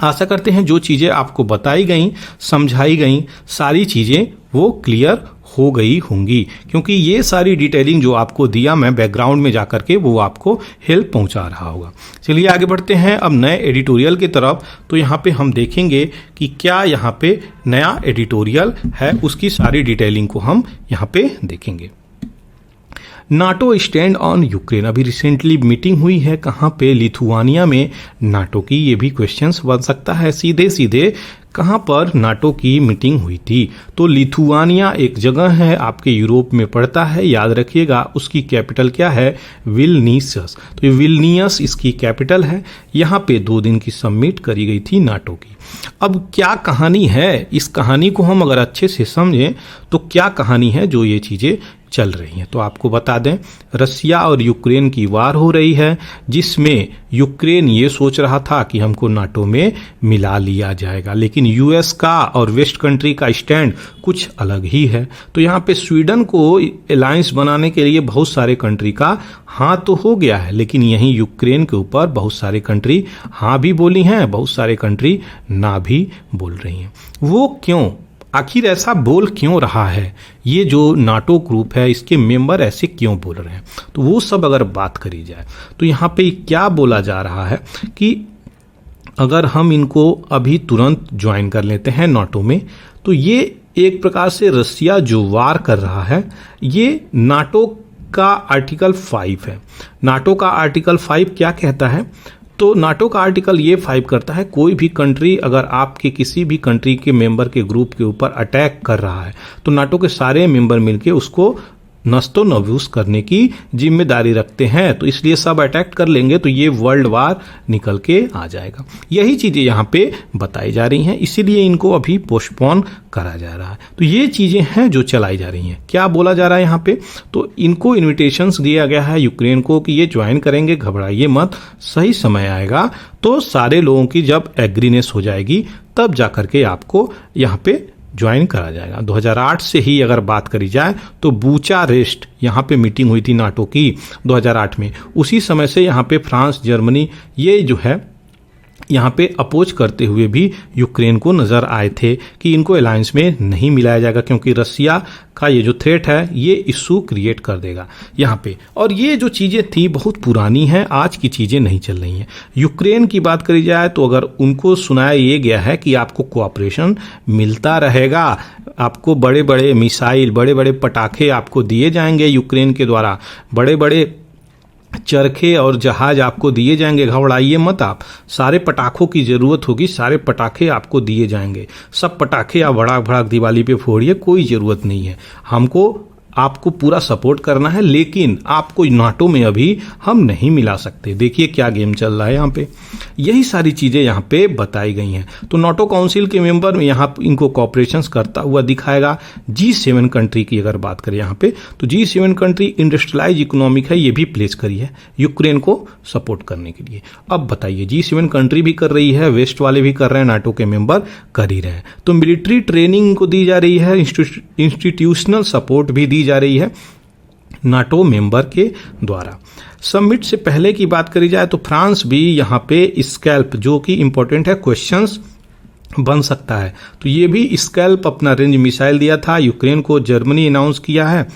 आशा करते हैं जो चीज़ें आपको बताई गई, समझाई गई, सारी चीज़ें वो क्लियर हो गई होंगी, क्योंकि ये सारी डिटेलिंग जो आपको दिया मैं बैकग्राउंड में जाकर के, वो आपको हेल्प पहुंचा रहा होगा। चलिए आगे बढ़ते हैं अब नए एडिटोरियल की तरफ। तो यहाँ पे हम देखेंगे कि क्या यहाँ पे नया एडिटोरियल है, उसकी सारी डिटेलिंग को हम यहाँ पे देखेंगे। नाटो स्टैंड ऑन यूक्रेन, अभी रिसेंटली मीटिंग हुई है कहाँ पे, लिथुआनिया में नाटो की। ये भी क्वेश्चंस बन सकता है सीधे सीधे, कहाँ पर नाटो की मीटिंग हुई थी। तो लिथुआनिया एक जगह है, आपके यूरोप में पड़ता है, याद रखिएगा। उसकी कैपिटल क्या है, विल्नियस। तो ये विल्नियस इसकी कैपिटल है। यहाँ पे 2 दिन की समिट करी गई थी नाटो की। अब क्या कहानी है, इस कहानी को हम अगर अच्छे से समझें तो क्या कहानी है जो ये चीज़ें चल रही हैं। तो आपको बता दें, रसिया और यूक्रेन की वार हो रही है, जिसमें यूक्रेन ये सोच रहा था कि हमको नाटो में मिला लिया जाएगा, लेकिन यूएस का और वेस्ट कंट्री का स्टैंड कुछ अलग ही है। तो यहाँ पे स्वीडन को अलायंस बनाने के लिए बहुत सारे कंट्री का हाँ तो हो गया है, लेकिन यहीं यूक्रेन के ऊपर बहुत सारे कंट्री हाँ भी बोली हैं, बहुत सारे कंट्री ना भी बोल रही हैं। वो क्यों, आखिर ऐसा बोल क्यों रहा है, ये जो नाटो ग्रुप है इसके मेंबर ऐसे क्यों बोल रहे हैं, तो वो सब अगर बात करी जाए तो यहाँ पे क्या बोला जा रहा है कि अगर हम इनको अभी तुरंत ज्वाइन कर लेते हैं नाटो में, तो ये एक प्रकार से रसिया जो वार कर रहा है, ये नाटो का आर्टिकल 5 है। नाटो का आर्टिकल 5 क्या कहता है, तो नाटो का आर्टिकल ये 5 करता है, कोई भी कंट्री अगर आपके किसी भी कंट्री के मेंबर के ग्रुप के ऊपर अटैक कर रहा है तो नाटो के सारे मेंबर मिलके उसको नस्तो नव्यूस करने की जिम्मेदारी रखते हैं। तो इसलिए सब अटैक कर लेंगे तो ये वर्ल्ड वार निकल के आ जाएगा। यही चीज़ें यहाँ पे बताई जा रही हैं, इसीलिए इनको अभी पोस्टपोन करा जा रहा है। तो ये चीज़ें हैं जो चलाई जा रही हैं। क्या बोला जा रहा है यहाँ पे, तो इनको इन्विटेशंस दिया गया है यूक्रेन को कि ये ज्वाइन करेंगे, घबराइए मत, सही समय आएगा तो सारे लोगों की जब एग्रीनेस हो जाएगी तब जा करके आपको यहाँ पे ज्वाइन करा जाएगा। 2008 से ही अगर बात करी जाए तो बुचारेस्ट यहाँ पे मीटिंग हुई थी नाटो की 2008 में। उसी समय से यहाँ पे फ्रांस, जर्मनी ये जो है यहाँ पे अपोज करते हुए भी यूक्रेन को नज़र आए थे कि इनको अलायंस में नहीं मिलाया जाएगा, क्योंकि रसिया का ये जो थ्रेट है ये इशू क्रिएट कर देगा यहाँ पे। और ये जो चीज़ें थी बहुत पुरानी हैं, आज की चीज़ें नहीं चल रही हैं। यूक्रेन की बात करी जाए तो अगर उनको सुनाया ये गया है कि आपको कोऑपरेशन मिलता रहेगा, आपको बड़े बड़े मिसाइल, बड़े बड़े पटाखे आपको दिए जाएंगे यूक्रेन के द्वारा, बड़े बड़े चरखे और जहाज आपको दिए जाएंगे, घबराइए मत आप, सारे पटाखों की ज़रूरत होगी, सारे पटाखे आपको दिए जाएंगे, सब पटाखे आप भड़ाक भड़ाक दिवाली पे फोड़िए, कोई ज़रूरत नहीं है, हमको आपको पूरा सपोर्ट करना है, लेकिन आपको नाटो में अभी हम नहीं मिला सकते। देखिए क्या गेम चल रहा है यहाँ पे, यही सारी चीज़ें यहाँ पे बताई गई हैं। तो नाटो काउंसिल के मेंबर में यहाँ इनको कॉपरेशंस करता हुआ दिखाएगा। G7 कंट्री की अगर बात करें यहाँ पे, तो G7 कंट्री इंडस्ट्रियलाइज इकोनॉमिक है, ये भी प्लेस करी है यूक्रेन को सपोर्ट करने के लिए। अब बताइए, G7 कंट्री भी कर रही है, वेस्ट वाले भी कर रहे हैं, नाटो के मेंबर कर ही रहे हैं। तो मिलिट्री ट्रेनिंग को दी जा रही है, इंस्टीट्यूशनल सपोर्ट भी जा रही है नाटो मेंबर के द्वारा। समिट से पहले की बात करी जाए तो फ्रांस भी यहाँ पे स्कैल्प, जो कि इंपॉर्टेंट है, क्वेश्चंस बन सकता है, तो ये भी स्कैल्प अपना रेंज मिसाइल दिया था यूक्रेन को। जर्मनी अनाउंस किया है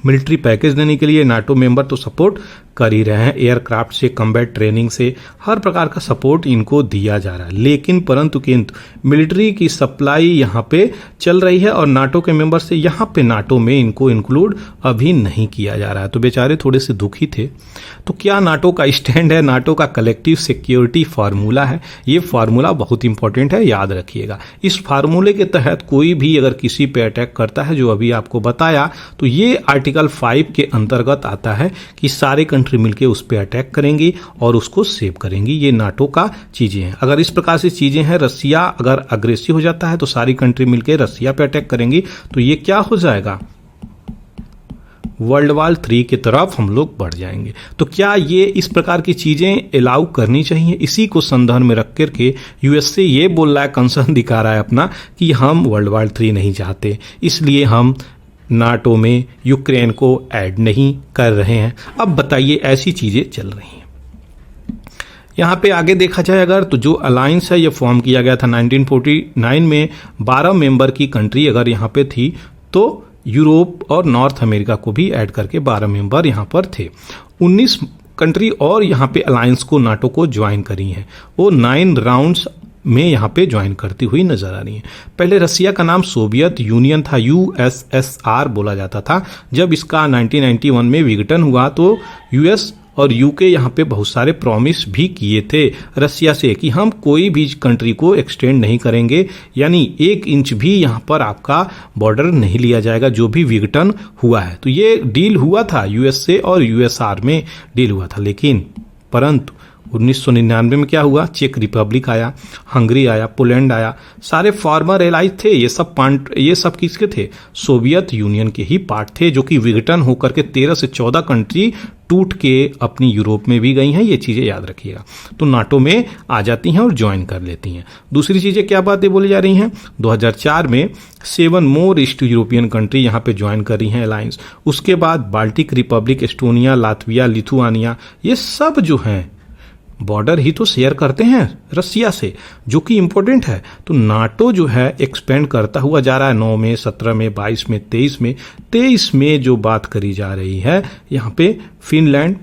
मिलिट्री पैकेज देने के लिए, नाटो मेंबर तो सपोर्ट कर ही रहे हैं, एयरक्राफ्ट से, कम्बैट ट्रेनिंग से, हर प्रकार का सपोर्ट इनको दिया जा रहा है। लेकिन परंतु किंतु मिलिट्री की सप्लाई यहाँ पे चल रही है और नाटो के मेंबर से यहाँ पे नाटो में इनको इंक्लूड अभी नहीं किया जा रहा है, तो बेचारे थोड़े से दुखी थे। तो क्या नाटो का स्टैंड है, नाटो का कलेक्टिव सिक्योरिटी फार्मूला है, ये फार्मूला बहुत इंपॉर्टेंट है, याद रखिएगा। इस फार्मूले के तहत कोई भी अगर किसी पे अटैक करता है, जो अभी आपको बताया, तो ये आर्टिकल 5 के अंतर्गत आता है कि सारे कंट्री मिलके उस पर अटैक करेंगी और उसको सेव करेंगी। ये नाटो का चीजें हैं। अगर इस प्रकार से चीजें हैं, रसिया अगर अग्रेसिव हो जाता है तो सारी कंट्री मिलके रसिया पे अटैक करेंगी, तो ये क्या हो जाएगा, वर्ल्ड वॉर 3 की तरफ हम लोग बढ़ जाएंगे। तो क्या ये इस प्रकार की चीजें अलाउ करनी चाहिए? इसी को संदर्भ में रख करके यूएसए ये बोल रहा है, कंसर्न दिखा रहा है अपना कि हम वर्ल्ड वॉर 3 नहीं चाहते, इसलिए हम नाटो में यूक्रेन को ऐड नहीं कर रहे हैं। अब बताइए, ऐसी चीज़ें चल रही हैं। यहाँ पे आगे देखा जाए अगर, तो जो अलायंस है ये फॉर्म किया गया था 1949 में, 12 मेंबर की कंट्री अगर यहाँ पे थी, तो यूरोप और नॉर्थ अमेरिका को भी ऐड करके 12 मेंबर यहाँ पर थे। 19 कंट्री और यहाँ पे अलायंस को, नाटो को ज्वाइन करी हैं। वो 9 राउंड्स में यहाँ पे ज्वाइन करती हुई नजर आ रही है। पहले रसिया का नाम सोवियत यूनियन था, यूएसएसआर बोला जाता था। जब इसका 1991 में विघटन हुआ तो यूएस और यूके यहाँ पे बहुत सारे प्रॉमिस भी किए थे रसिया से कि हम कोई भी कंट्री को एक्सटेंड नहीं करेंगे, यानी 1 इंच भी यहाँ पर आपका बॉर्डर नहीं लिया जाएगा जो भी विघटन हुआ है। तो ये डील हुआ था यूएस से और यूएसआर में डील हुआ था। लेकिन परंतु 1999 में क्या हुआ, चेक रिपब्लिक आया, हंगरी आया, पोलैंड आया, सारे फॉर्मर एलाइज थे। ये सब किसके थे, सोवियत यूनियन के ही पार्ट थे, जो कि विघटन होकर के 13 से 14 कंट्री टूट के अपनी यूरोप में भी गई हैं। ये चीज़ें याद रखिएगा। तो नाटो में आ जाती हैं और ज्वाइन कर लेती हैं। दूसरी चीज़ें क्या बातें बोली जा रही हैं, 2004 में 7 मोर ईस्ट यूरोपियन कंट्री यहाँ पे ज्वाइन कर रही हैं अलायंस। उसके बाद Baltic Republic, Estonia, Latvia, Lithuania, ये सब जो हैं बॉर्डर ही तो शेयर करते हैं रसिया से, जो कि इंपॉर्टेंट है। तो नाटो जो है एक्सपेंड करता हुआ जा रहा है। 9 में, 17 में, 22 में, 23 में जो बात करी जा रही है यहाँ पे फिनलैंड,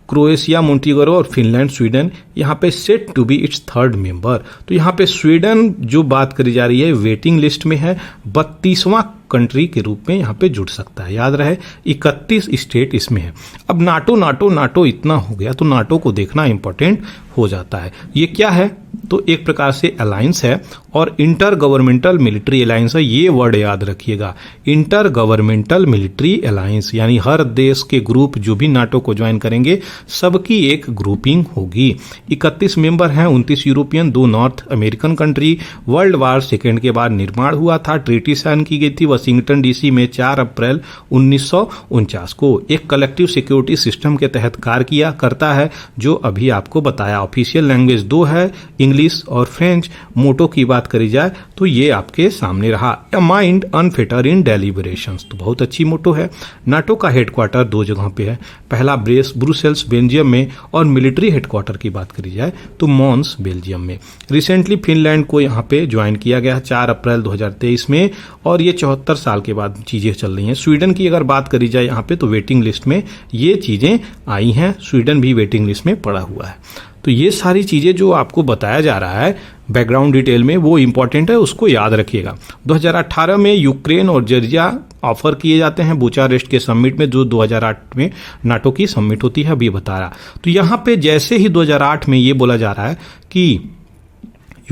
क्रोएशिया, मोंटीनेग्रो और फिनलैंड, स्वीडन यहाँ पे set to be its 3rd member. तो यहाँ पे स्वीडन जो बात करी जा रही है वेटिंग लिस्ट में है, 32वां कंट्री के रूप में यहाँ पे जुड़ सकता है। याद रहे 31 स्टेट इसमें है। अब नाटो नाटो नाटो इतना हो गया तो नाटो को देखना इंपॉर्टेंट हो जाता है। ये क्या है, तो एक प्रकार से अलायंस है और इंटर गवर्नमेंटल मिलिट्री अलायंस है। ये वर्ड याद रखिएगा, इंटर गवर्नमेंटल मिलिट्री अलायंस, यानी हर देश के ग्रुप जो भी नाटो को ज्वाइन करेंगे सबकी एक ग्रुपिंग होगी। 31 मेंबर हैं, 29 European, 2 north American country. World war second के बाद निर्माण हुआ था, ट्रीटी साइन की गई थी वाशिंगटन डीसी में 4 अप्रैल 1949 को। एक कलेक्टिव सिक्योरिटी सिस्टम के तहत कार्य किया करता है, जो अभी आपको बताया। ऑफिशियल लैंग्वेज 2 है, इंग्लिश और फ्रेंच। मोटो की बात करी जाए तो ये आपके सामने रहा, अ माइंड अनफिटर इन डेलिबरेशंस। तो बहुत अच्छी मोटो है। नाटो का हेडक्वार्टर 2 जगह पे है, पहला ब्रुसेल्स बेल्जियम में, और मिलिट्री हेडक्वार्टर की बात करी जाए तो मॉन्स बेल्जियम में। रिसेंटली फिनलैंड को यहाँ पे ज्वाइन किया गया 4 अप्रैल 2023 में, और ये 74 साल के बाद चीजें चल रही हैं। स्वीडन की अगर बात करी जाए यहाँ पे तो वेटिंग लिस्ट में ये चीजें आई हैं, स्वीडन भी वेटिंग लिस्ट में पड़ा हुआ है। तो ये सारी चीजें जो आपको बताया जा रहा है बैकग्राउंड डिटेल में वो इंपॉर्टेंट है, उसको याद रखिएगा। 2018 में यूक्रेन और जॉर्जिया ऑफर किए जाते हैं बुचारेस्ट के समिट में, जो 2008 में नाटो की समिट होती है, अभी बता रहा। तो यहाँ पे जैसे ही 2008 में ये बोला जा रहा है कि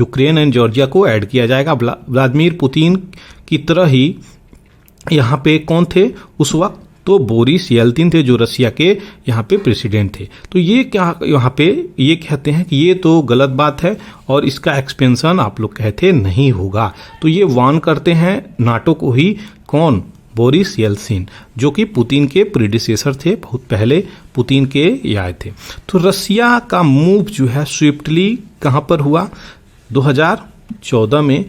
यूक्रेन एंड जॉर्जिया को ऐड किया जाएगा, व्लादिमीर पुतिन की तरह ही यहाँ पे कौन थे उस वक्त, तो बोरिस येल्तिन थे जो रसिया के यहाँ पे प्रेसिडेंट थे। तो ये क्या यहाँ पे ये कहते हैं कि ये तो गलत बात है और इसका एक्सपेंशन आप लोग कहते नहीं होगा। तो ये वार्न करते हैं नाटो को ही, कौन, बोरिस येल्सिन, जो कि पुतिन के प्रीडिसेसर थे, बहुत पहले पुतिन के ये आए थे। तो रसिया का मूव जो है स्विफ्टली कहाँ पर हुआ, 2014 में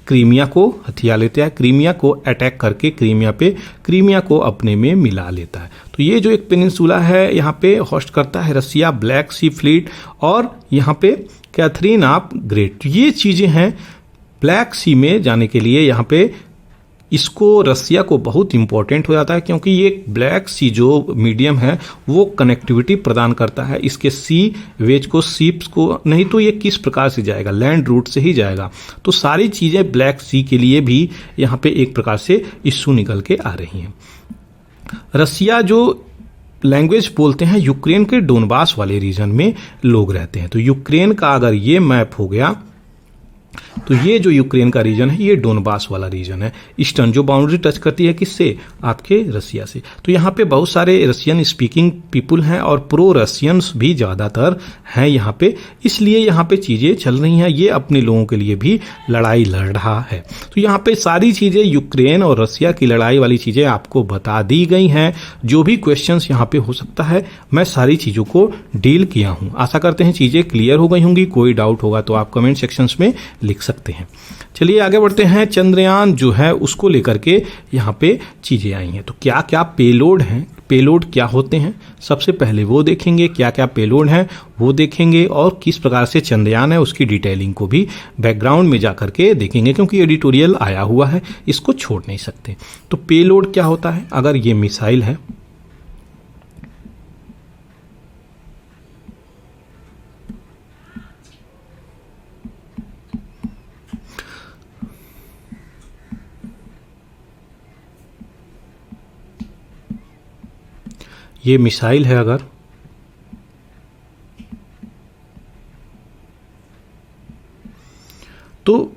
क्रीमिया को हथिया लेता है, क्रीमिया को अटैक करके क्रीमिया को अपने में मिला लेता है। तो ये जो एक पेनिनसुला है यहाँ पे होस्ट करता है रसिया, ब्लैक सी फ्लीट और यहाँ पे कैथरीन ऑफ ग्रेट। ये चीजें हैं ब्लैक सी में जाने के लिए, यहाँ पे इसको रसिया को बहुत इंपॉर्टेंट हो जाता है, क्योंकि ये ब्लैक सी जो मीडियम है वो कनेक्टिविटी प्रदान करता है इसके सी वेज को, शिप्स को। नहीं तो ये किस प्रकार से जाएगा, लैंड रूट से ही जाएगा। तो सारी चीजें ब्लैक सी के लिए भी यहाँ पे एक प्रकार से इश्यू निकल के आ रही हैं। रसिया जो लैंग्वेज बोलते हैं, यूक्रेन के डोनबास वाले रीजन में लोग रहते हैं। तो यूक्रेन का अगर ये मैप हो गया तो ये जो यूक्रेन का रीजन है ये डोनबास वाला रीजन है, ईस्टर्न, जो बाउंड्री टच करती है किससे, आपके रसिया से। तो यहाँ पे बहुत सारे रशियन स्पीकिंग पीपुल हैं और प्रो रशियंस भी ज़्यादातर हैं यहाँ पे, इसलिए यहाँ पे चीज़ें चल रही हैं। ये अपने लोगों के लिए भी लड़ाई लड़ रहा है। तो यहाँ पे सारी चीज़ें यूक्रेन और रसिया की लड़ाई वाली चीज़ें आपको बता दी गई हैं। जो भी क्वेश्चंस यहाँ पे हो सकता है मैं सारी चीज़ों को डील किया हूँ। आशा करते हैं चीज़ें क्लियर हो गई होंगी। कोई डाउट होगा तो आप कमेंट सेक्शंस में लिख सकते हैं। चलिए आगे बढ़ते हैं। चंद्रयान जो है उसको लेकर के यहाँ पे चीजें आई हैं। तो क्या क्या पेलोड हैं, पेलोड क्या होते हैं, सबसे पहले वो देखेंगे, क्या क्या पेलोड हैं वो देखेंगे, और किस प्रकार से चंद्रयान है उसकी डिटेलिंग को भी बैकग्राउंड में जा करके देखेंगे, क्योंकि एडिटोरियल आया हुआ है, इसको छोड़ नहीं सकते। तो पेलोड क्या होता है, अगर ये मिसाइल है, ये मिसाइल है अगर, तो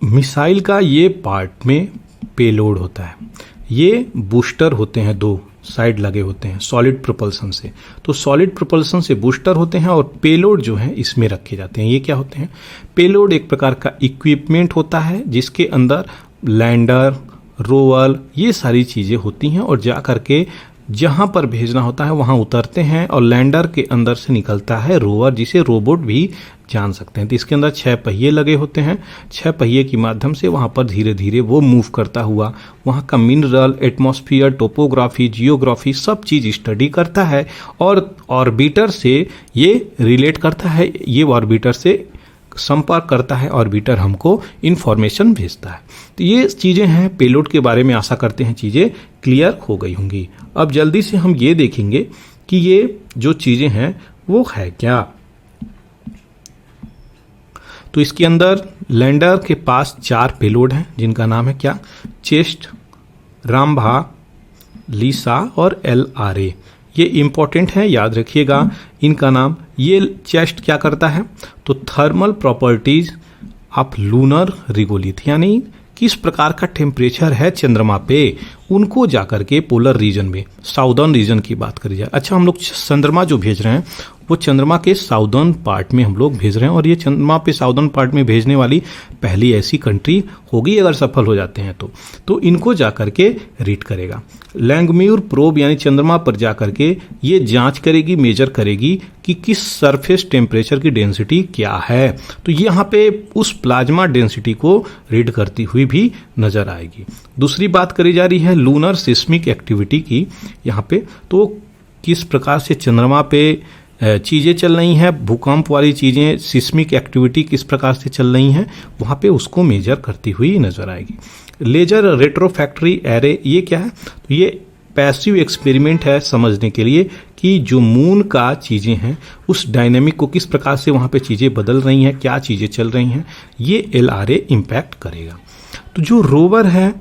मिसाइल का ये पार्ट में पेलोड होता है। ये बूस्टर होते हैं, दो साइड लगे होते हैं सॉलिड प्रोपल्सन से, तो सॉलिड प्रोपल्सन से बूस्टर होते हैं और पेलोड जो है इसमें रखे जाते हैं। ये क्या होते हैं? पेलोड एक प्रकार का इक्विपमेंट होता है जिसके अंदर लैंडर, रोवर, ये सारी चीज़ें होती हैं और जा करके जहाँ पर भेजना होता है वहाँ उतरते हैं और लैंडर के अंदर से निकलता है रोवर, जिसे रोबोट भी जान सकते हैं। तो इसके अंदर 6 पहिए लगे होते हैं, 6 पहिए के माध्यम से वहाँ पर धीरे धीरे वो मूव करता हुआ वहाँ का मिनरल, एटमॉस्फेयर, टोपोग्राफी, जियोग्राफी सब चीज़ स्टडी करता है और ऑर्बिटर से ये रिलेट करता है, ये ऑर्बिटर से संपर्क करता है, ऑर्बिटर हमको इन्फॉर्मेशन भेजता है। तो ये चीज़ें हैं पेलोड के बारे में, आशा करते हैं चीज़ें क्लियर हो गई होंगी। अब जल्दी से हम ये देखेंगे कि ये जो चीज़ें हैं वो है क्या। तो इसके अंदर लैंडर के पास 4 पेलोड हैं जिनका नाम है क्या? चेस्ट, रामभा, लीसा और LRA। ये इंपॉर्टेंट है, याद रखिएगा इनका नाम। ये चेस्ट क्या करता है? तो thermal properties of lunar regolith, यानी किस प्रकार का टेम्परेचर है चंद्रमा पे, उनको जाकर के पोलर रीजन में, साउदर्न रीजन की बात करी जाए। अच्छा, हम लोग चंद्रमा जो भेज रहे हैं वो चंद्रमा के साउदर्न पार्ट में हम लोग भेज रहे हैं और ये चंद्रमा पे साउदर्न पार्ट में भेजने वाली पहली ऐसी कंट्री होगी अगर सफल हो जाते हैं तो इनको जाकर के रीड करेगा। लैंगम्यूर प्रोब यानी चंद्रमा पर जाकर के ये जांच करेगी, मेजर करेगी कि किस सरफेस टेम्परेचर की डेंसिटी क्या है। तो ये यहाँ पे उस प्लाज्मा डेंसिटी को रीड करती हुई भी नजर आएगी। दूसरी बात करी जा रही है लूनर सिस्मिक एक्टिविटी की यहाँ पे, तो किस प्रकार से चंद्रमा पे चीज़ें चल रही हैं, भूकंप वाली चीज़ें, सिस्मिक एक्टिविटी किस प्रकार से चल रही हैं, वहाँ पे उसको मेजर करती हुई नजर आएगी। लेजर रेट्रोफैक्टरी एरे, ये क्या है? तो ये पैसिव एक्सपेरिमेंट है समझने के लिए कि जो मून का चीज़ें हैं उस डायनेमिक को किस प्रकार से वहाँ पे चीज़ें बदल रही हैं, क्या चीज़ें चल रही हैं, ये LRA इम्पैक्ट करेगा। तो जो रोवर है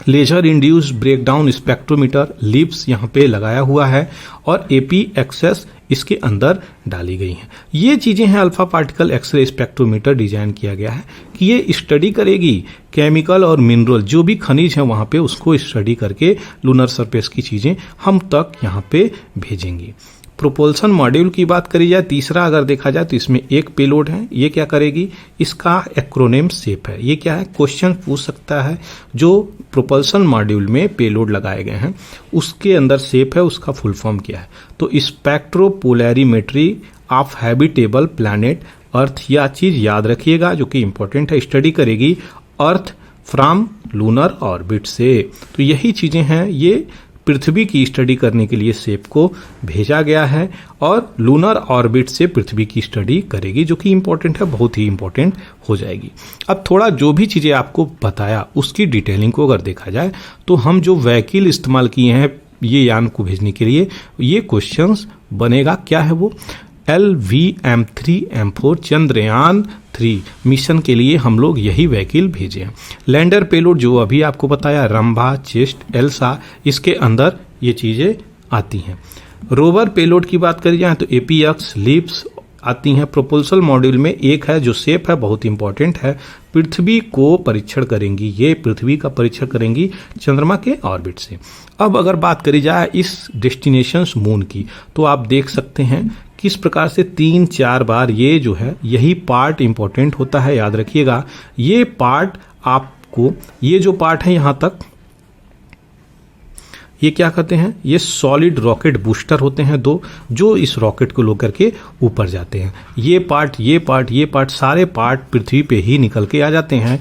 laser induced breakdown spectrometer LIBS यहाँ पे लगाया हुआ है और AP एक्सेस इसके अंदर डाली गई हैं। ये चीज़ें हैं alpha particle X ray spectrometer design किया गया है कि ये स्टडी करेगी केमिकल और मिनरल, जो भी खनिज है वहाँ पे उसको स्टडी करके लूनर सरफेस की चीज़ें हम तक यहाँ पे भेजेंगी। प्रोपल्सन मॉड्यूल की बात करी जाए, तीसरा अगर देखा जाए तो इसमें एक पेलोड है। ये क्या करेगी? इसका एक्रोनिम सेप है। ये क्या है? क्वेश्चन पूछ सकता है। जो प्रोपल्सन मॉड्यूल में पेलोड लगाए गए हैं उसके अंदर सेप है, उसका फुल फॉर्म क्या है? तो स्पेक्ट्रोपोलैरिमेट्री ऑफ हैबिटेबल प्लैनेट अर्थ। यह चीज याद रखिएगा जो कि इंपॉर्टेंट है, स्टडी करेगी अर्थ फ्रॉम लूनर ऑर्बिट से। तो यही चीजें हैं, ये पृथ्वी की स्टडी करने के लिए सेप को भेजा गया है और लूनर ऑर्बिट से पृथ्वी की स्टडी करेगी, जो कि इंपॉर्टेंट है, बहुत ही इंपॉर्टेंट हो जाएगी। अब थोड़ा जो भी चीज़ें आपको बताया उसकी डिटेलिंग को अगर देखा जाए तो हम जो व्हीकल इस्तेमाल किए हैं ये यान को भेजने के लिए, ये क्वेश्चंस बनेगा। क्या है वो? LVM-3M4 चंद्रयान 3 मिशन के लिए हम लोग यही व्हीकल भेजे हैं। लैंडर पेलोड जो अभी आपको बताया, रंभा, चेस्ट, एल्सा, इसके अंदर ये चीज़ें आती हैं। रोवर पेलोड की बात करी जाए तो APX, लिप्स आती हैं। प्रोपल्सल मॉड्यूल में एक है जो सेप है, बहुत इंपॉर्टेंट है, पृथ्वी को परीक्षण करेंगी, ये पृथ्वी का परीक्षण करेंगी चंद्रमा के ऑर्बिट से। अब अगर बात करी जाए इस डेस्टिनेशंस मून की, तो आप देख सकते हैं किस प्रकार से 3-4 बार ये जो है यही पार्ट इंपॉर्टेंट होता है, याद रखिएगा। ये पार्ट आपको, ये जो पार्ट है यहाँ तक, ये क्या कहते हैं? ये सॉलिड रॉकेट बूस्टर होते हैं 2, जो इस रॉकेट को लेकर के ऊपर जाते हैं। ये पार्ट, ये पार्ट, ये पार्ट, सारे पार्ट पृथ्वी पे ही निकल के आ जाते हैं।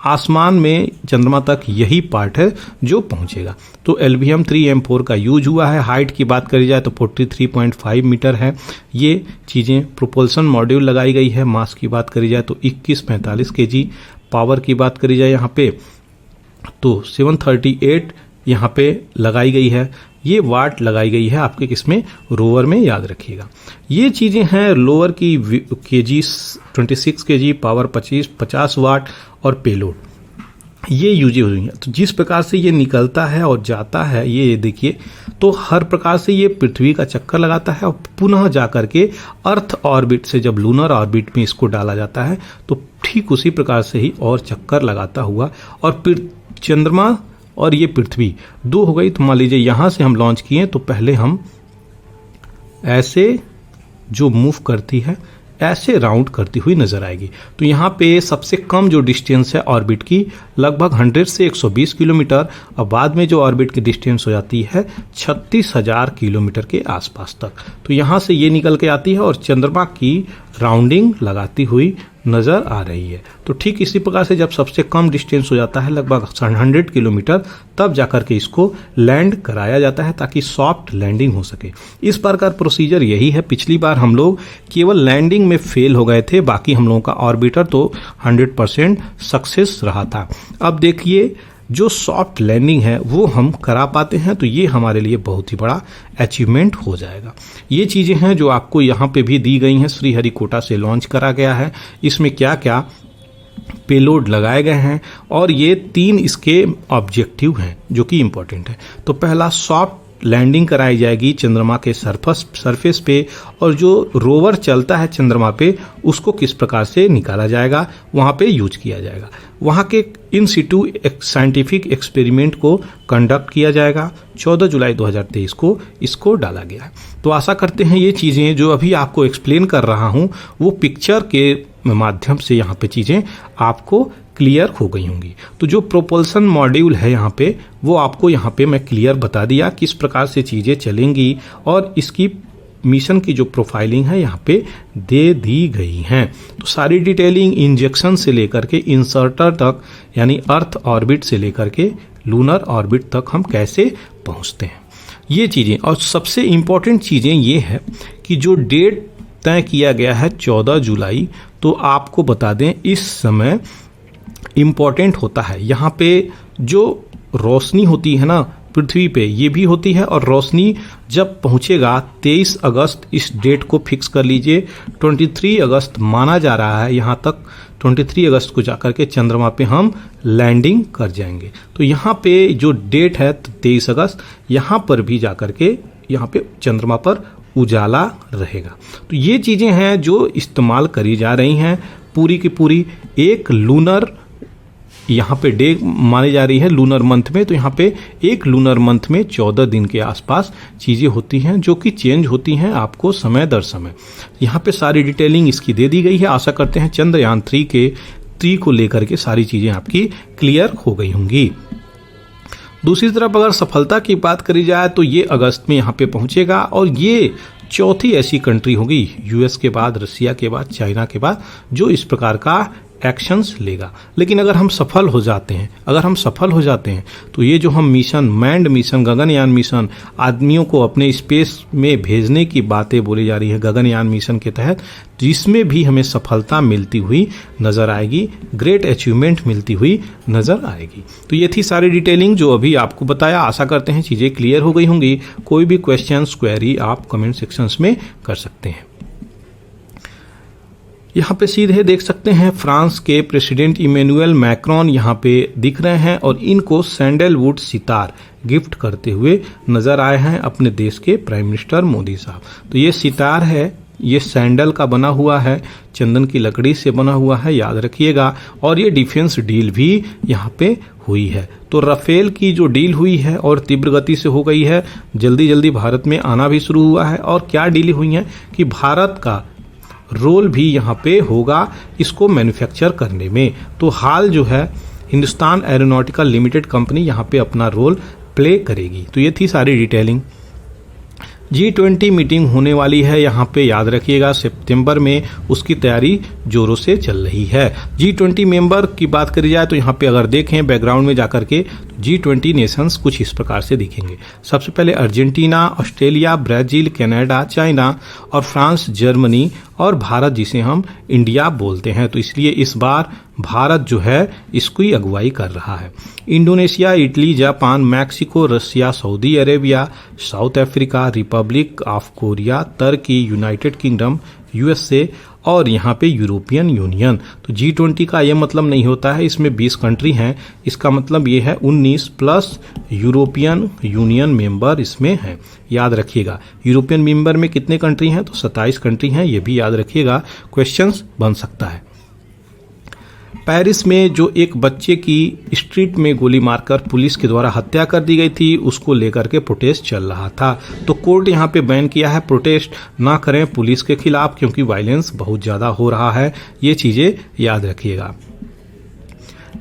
आसमान में चंद्रमा तक यही पार्ट है जो पहुंचेगा। तो LVM-3M4 का यूज हुआ है। हाइट की बात करी जाए तो 43.5 मीटर है। ये चीज़ें प्रोपल्सन मॉड्यूल लगाई गई है। मास की बात करी जाए तो 2145 kg। पावर की बात करी जाए यहाँ पे तो 738 यहाँ पे लगाई गई है। ये वाट लगाई गई है आपके किसमें? रोवर में, याद रखिएगा। ये चीज़ें हैं लोअर की केजी 26 kg, पावर 50 वाट और पेलोड। ये यूज हुई है। तो जिस प्रकार से ये निकलता है और जाता है, ये देखिए, तो हर प्रकार से ये पृथ्वी का चक्कर लगाता है और पुनः जाकर के अर्थ ऑर्बिट से जब लूनर ऑर्बिट में इसको डाला जाता है तो ठीक उसी प्रकार से ही और चक्कर लगाता हुआ, और चंद्रमा और ये पृथ्वी दो हो गई। तो मान लीजिए यहां से हम लॉन्च किए तो पहले हम ऐसे जो मूव करती है ऐसे राउंड करती हुई नजर आएगी। तो यहाँ पे सबसे कम जो डिस्टेंस है ऑर्बिट की लगभग 100 से 120 किलोमीटर, और बाद में जो ऑर्बिट की डिस्टेंस हो जाती है 36,000 किलोमीटर के आसपास तक। तो यहाँ से ये निकल के आती है और चंद्रमा की राउंडिंग लगाती हुई नजर आ रही है। तो ठीक इसी प्रकार से जब सबसे कम डिस्टेंस हो जाता है लगभग 100 किलोमीटर, तब जाकर के इसको लैंड कराया जाता है ताकि सॉफ्ट लैंडिंग हो सके। इस प्रकार प्रोसीजर यही है। पिछली बार हम लोग केवल लैंडिंग में फेल हो गए थे, बाकी हम लोगों का ऑर्बिटर तो 100% सक्सेस रहा था। अब देखिए जो सॉफ्ट लैंडिंग है वो हम करा पाते हैं, तो ये हमारे लिए बहुत ही बड़ा अचीवमेंट हो जाएगा। ये चीज़ें हैं जो आपको यहाँ पे भी दी गई हैं, श्रीहरिकोटा से लॉन्च करा गया है। इसमें क्या क्या पेलोड लगाए गए हैं और ये 3 इसके ऑब्जेक्टिव हैं जो कि इम्पोर्टेंट है। तो पहला, सॉफ्ट लैंडिंग कराई जाएगी चंद्रमा के सरफेस पे, और जो रोवर चलता है चंद्रमा पे उसको किस प्रकार से निकाला जाएगा वहाँ पे यूज किया जाएगा। वहाँ के इन सिटू एक साइंटिफिक एक्सपेरिमेंट को कंडक्ट किया जाएगा। 14 जुलाई 2023 को इसको डाला गया है। तो आशा करते हैं ये चीज़ें जो अभी आपको एक्सप्लेन कर रहा हूँ वो पिक्चर के माध्यम से यहाँ पे चीज़ें आपको क्लियर हो गई होंगी। तो जो प्रोपल्सन मॉड्यूल है यहाँ पे वो आपको यहाँ पे मैं क्लियर बता दिया किस प्रकार से चीज़ें चलेंगी, और इसकी मिशन की जो प्रोफाइलिंग है यहाँ पे दे दी गई हैं। तो सारी डिटेलिंग इंजेक्शन से लेकर के इंसर्टर तक, यानी अर्थ ऑर्बिट से लेकर के लूनर ऑर्बिट तक हम कैसे पहुँचते हैं ये चीज़ें। और सबसे इम्पॉर्टेंट चीज़ें ये है कि जो डेट तय किया गया है 14 जुलाई, तो आपको बता दें इस समय इम्पॉर्टेंट होता है। यहाँ पे जो रोशनी होती है ना पृथ्वी पे, ये भी होती है, और रोशनी जब पहुँचेगा 23 अगस्त, इस डेट को फिक्स कर लीजिए। 23 अगस्त माना जा रहा है, यहाँ तक 23 अगस्त को जाकर के चंद्रमा पे हम लैंडिंग कर जाएंगे। तो यहाँ पे जो डेट है 23 अगस्त, यहाँ पर भी जाकर के यहाँ पे चंद्रमा पर उजाला रहेगा। तो ये चीज़ें हैं जो इस्तेमाल करी जा रही हैं पूरी की पूरी। एक लूनर यहाँ पे डे मानी जा रही है लूनर मंथ में, तो यहाँ पे एक लूनर मंथ में 14 दिन के आसपास चीज़ें होती हैं जो कि चेंज होती हैं आपको समय दर समय। यहाँ पे सारी डिटेलिंग इसकी दे दी गई है। आशा करते हैं चंद्रयान 3 को लेकर के सारी चीज़ें आपकी क्लियर हो गई होंगी। दूसरी तरफ अगर सफलता की बात करी जाए तो ये अगस्त में यहाँ पे पहुँचेगा, और ये चौथी ऐसी कंट्री होगी यूएस के बाद, रसिया के बाद, चाइना के बाद, जो इस प्रकार का एक्शंस लेगा। लेकिन अगर हम सफल हो जाते हैं तो ये जो हम mission, manned mission, Gaganyaan mission, आदमियों को अपने स्पेस में भेजने की बातें बोली जा रही है गगनयान मिशन के तहत, जिसमें भी हमें सफलता मिलती हुई नजर आएगी, ग्रेट अचीवमेंट मिलती हुई नजर आएगी। तो ये थी सारी डिटेलिंग जो अभी आपको बताया। आशा करते हैं चीज़ें क्लियर हो गई होंगी। कोई भी क्वेश्चंस, क्वेरी आप कमेंट सेक्शंस में कर सकते हैं। यहाँ पे सीधे देख सकते हैं फ्रांस के प्रेसिडेंट इमैनुअल मैक्रोन यहाँ पे दिख रहे हैं, और इनको सैंडलवुड सितार गिफ्ट करते हुए नजर आए हैं अपने देश के प्राइम मिनिस्टर मोदी साहब। तो ये सितार है, ये सैंडल का बना हुआ है, चंदन की लकड़ी से बना हुआ है, याद रखिएगा। और ये डिफेंस डील भी यहाँ पे हुई है। तो राफेल की जो डील हुई है और तीव्र गति से हो गई है, जल्दी जल्दी भारत में आना भी शुरू हुआ है। और क्या डील हुई है कि भारत का रोल भी यहाँ पे होगा इसको मैन्युफैक्चर करने में। तो हाल जो है हिंदुस्तान एरोनॉटिकल लिमिटेड कंपनी यहाँ पे अपना रोल प्ले करेगी। तो ये थी सारी डिटेलिंग। G20 मीटिंग होने वाली है यहाँ पे, याद रखिएगा सितंबर में, उसकी तैयारी जोरों से चल रही है। G20 मेंबर की बात करी जाए तो यहाँ पे अगर देखें बैकग्राउंड में जाकर के, G20 नेशंस कुछ इस प्रकार से दिखेंगे। सबसे पहले Argentina, Australia, Brazil, Canada, China और फ्रांस, जर्मनी और भारत, जिसे हम इंडिया बोलते हैं। तो इसलिए इस बार भारत जो है इसको ही अगुवाई कर रहा है। Indonesia, Italy, Japan, Mexico, Russia, Saudi Arabia, South Africa, Republic of Korea, तुर्की, यूनाइटेड किंगडम, USA और यहाँ पे यूरोपियन यूनियन। तो G20 का ये मतलब नहीं होता है इसमें 20 कंट्री हैं, इसका मतलब ये है 19 प्लस यूरोपियन यूनियन मेंबर इसमें हैं। याद रखिएगा यूरोपियन मेंबर में कितने कंट्री हैं, तो 27 कंट्री हैं, ये भी याद रखिएगा, क्वेश्चंस बन सकता है। पेरिस में जो एक बच्चे की स्ट्रीट में गोली मारकर पुलिस के द्वारा हत्या कर दी गई थी, उसको लेकर के प्रोटेस्ट चल रहा था। तो कोर्ट यहाँ पे बैन किया है प्रोटेस्ट ना करें पुलिस के खिलाफ, क्योंकि वायलेंस बहुत ज़्यादा हो रहा है। ये चीज़ें याद रखिएगा।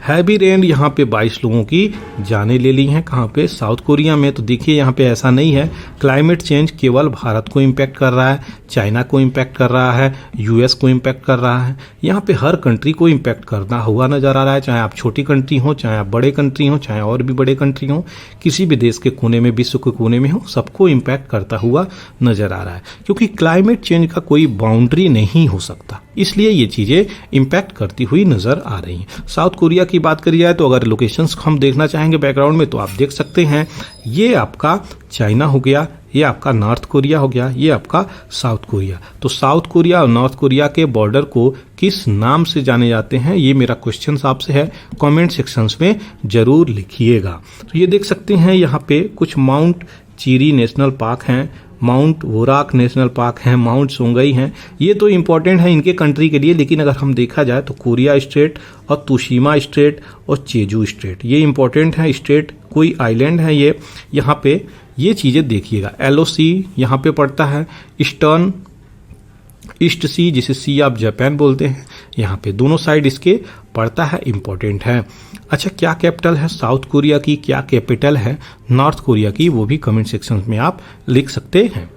हैवी रेन यहाँ पे 22 लोगों की जानें ले ली हैं। कहाँ पे, साउथ कोरिया में। तो देखिए यहाँ पे ऐसा नहीं है, क्लाइमेट चेंज केवल भारत को इम्पैक्ट कर रहा है, चाइना को इम्पैक्ट कर रहा है, यूएस को इम्पैक्ट कर रहा है। यहाँ पे हर कंट्री को इम्पैक्ट करना हुआ नजर आ रहा है, चाहे आप छोटी कंट्री हो, चाहे आप बड़े कंट्री हो, चाहे और भी बड़े कंट्री हो, किसी भी देश के कोने में, विश्व के कोने में हो, सबको इम्पैक्ट करता हुआ नजर आ रहा है। क्योंकि क्लाइमेट चेंज का कोई बाउंड्री नहीं हो सकता, इसलिए ये चीजें इम्पैक्ट करती हुई नजर आ रही हैं। साउथ कोरिया की बात करी जाए तो अगर लोकेशंस हम देखना चाहेंगे बैकग्राउंड में, तो आप देख सकते हैं ये आपका चाइना हो गया, ये आपका नॉर्थ कोरिया हो गया, ये आपका साउथ कोरिया। तो साउथ कोरिया और नॉर्थ कोरिया के बॉर्डर को किस नाम से जाने जाते हैं, ये मेरा क्वेश्चन आपसे है, कमेंट सेक्शंस में जरूर लिखिएगा। तो ये देख सकते हैं यहाँ पे कुछ माउंट चीरी नेशनल पार्क हैं, माउंट वोराक नेशनल पार्क है, माउंट सोंगई हैं। ये तो इम्पोर्टेंट है इनके कंट्री के लिए, लेकिन अगर हम देखा जाए तो कोरिया स्ट्रेट और तुशीमा स्ट्रेट और चेजू स्ट्रेट ये इम्पोर्टेंट है स्ट्रेट, कोई आइलैंड है ये। यहाँ पे ये चीज़ें देखिएगा, LOC यहाँ पे पड़ता है, ईस्टर्न ईस्ट सी जिसे सी आप जापान बोलते हैं, यहाँ पे दोनों साइड इसके पड़ता है, इम्पोर्टेंट है। अच्छा, क्या कैपिटल है साउथ कोरिया की, क्या कैपिटल है नॉर्थ कोरिया की, वो भी कमेंट सेक्शन में आप लिख सकते हैं।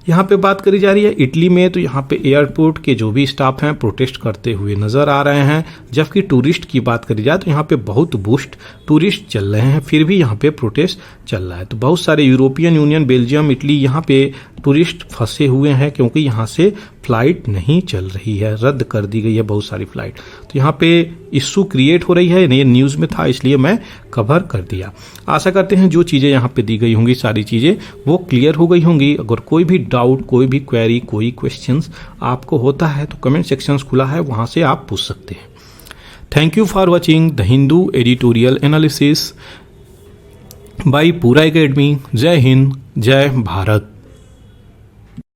यहाँ पे बात करी जा रही है इटली में, तो यहाँ पे एयरपोर्ट के जो भी स्टाफ हैं प्रोटेस्ट करते हुए नजर आ रहे हैं। जबकि टूरिस्ट की बात करी जाए तो यहाँ पे बहुत बूस्ट टूरिस्ट चल रहे हैं, फिर भी यहाँ पे प्रोटेस्ट चल रहा है। तो बहुत सारे यूरोपियन यूनियन, बेल्जियम, इटली यहाँ पे टूरिस्ट फंसे हुए हैं, क्योंकि यहाँ से फ्लाइट नहीं चल रही है, रद्द कर दी गई है बहुत सारी फ्लाइट। तो यहाँ पे इशू क्रिएट हो रही है, ये न्यूज़ में था इसलिए मैं कवर कर दिया। आशा करते हैं जो चीज़ें यहाँ पे दी गई होंगी सारी चीज़ें वो क्लियर हो गई होंगी। अगर कोई भी डाउट, कोई भी क्वेरी, कोई क्वेश्चंस आपको होता है तो कमेंट सेक्शंस खुला है, वहाँ से आप पूछ सकते हैं। Thank you for watching the Hindu editorial analysis bye पूरा एकेडमी। जय हिंद, जय भारत।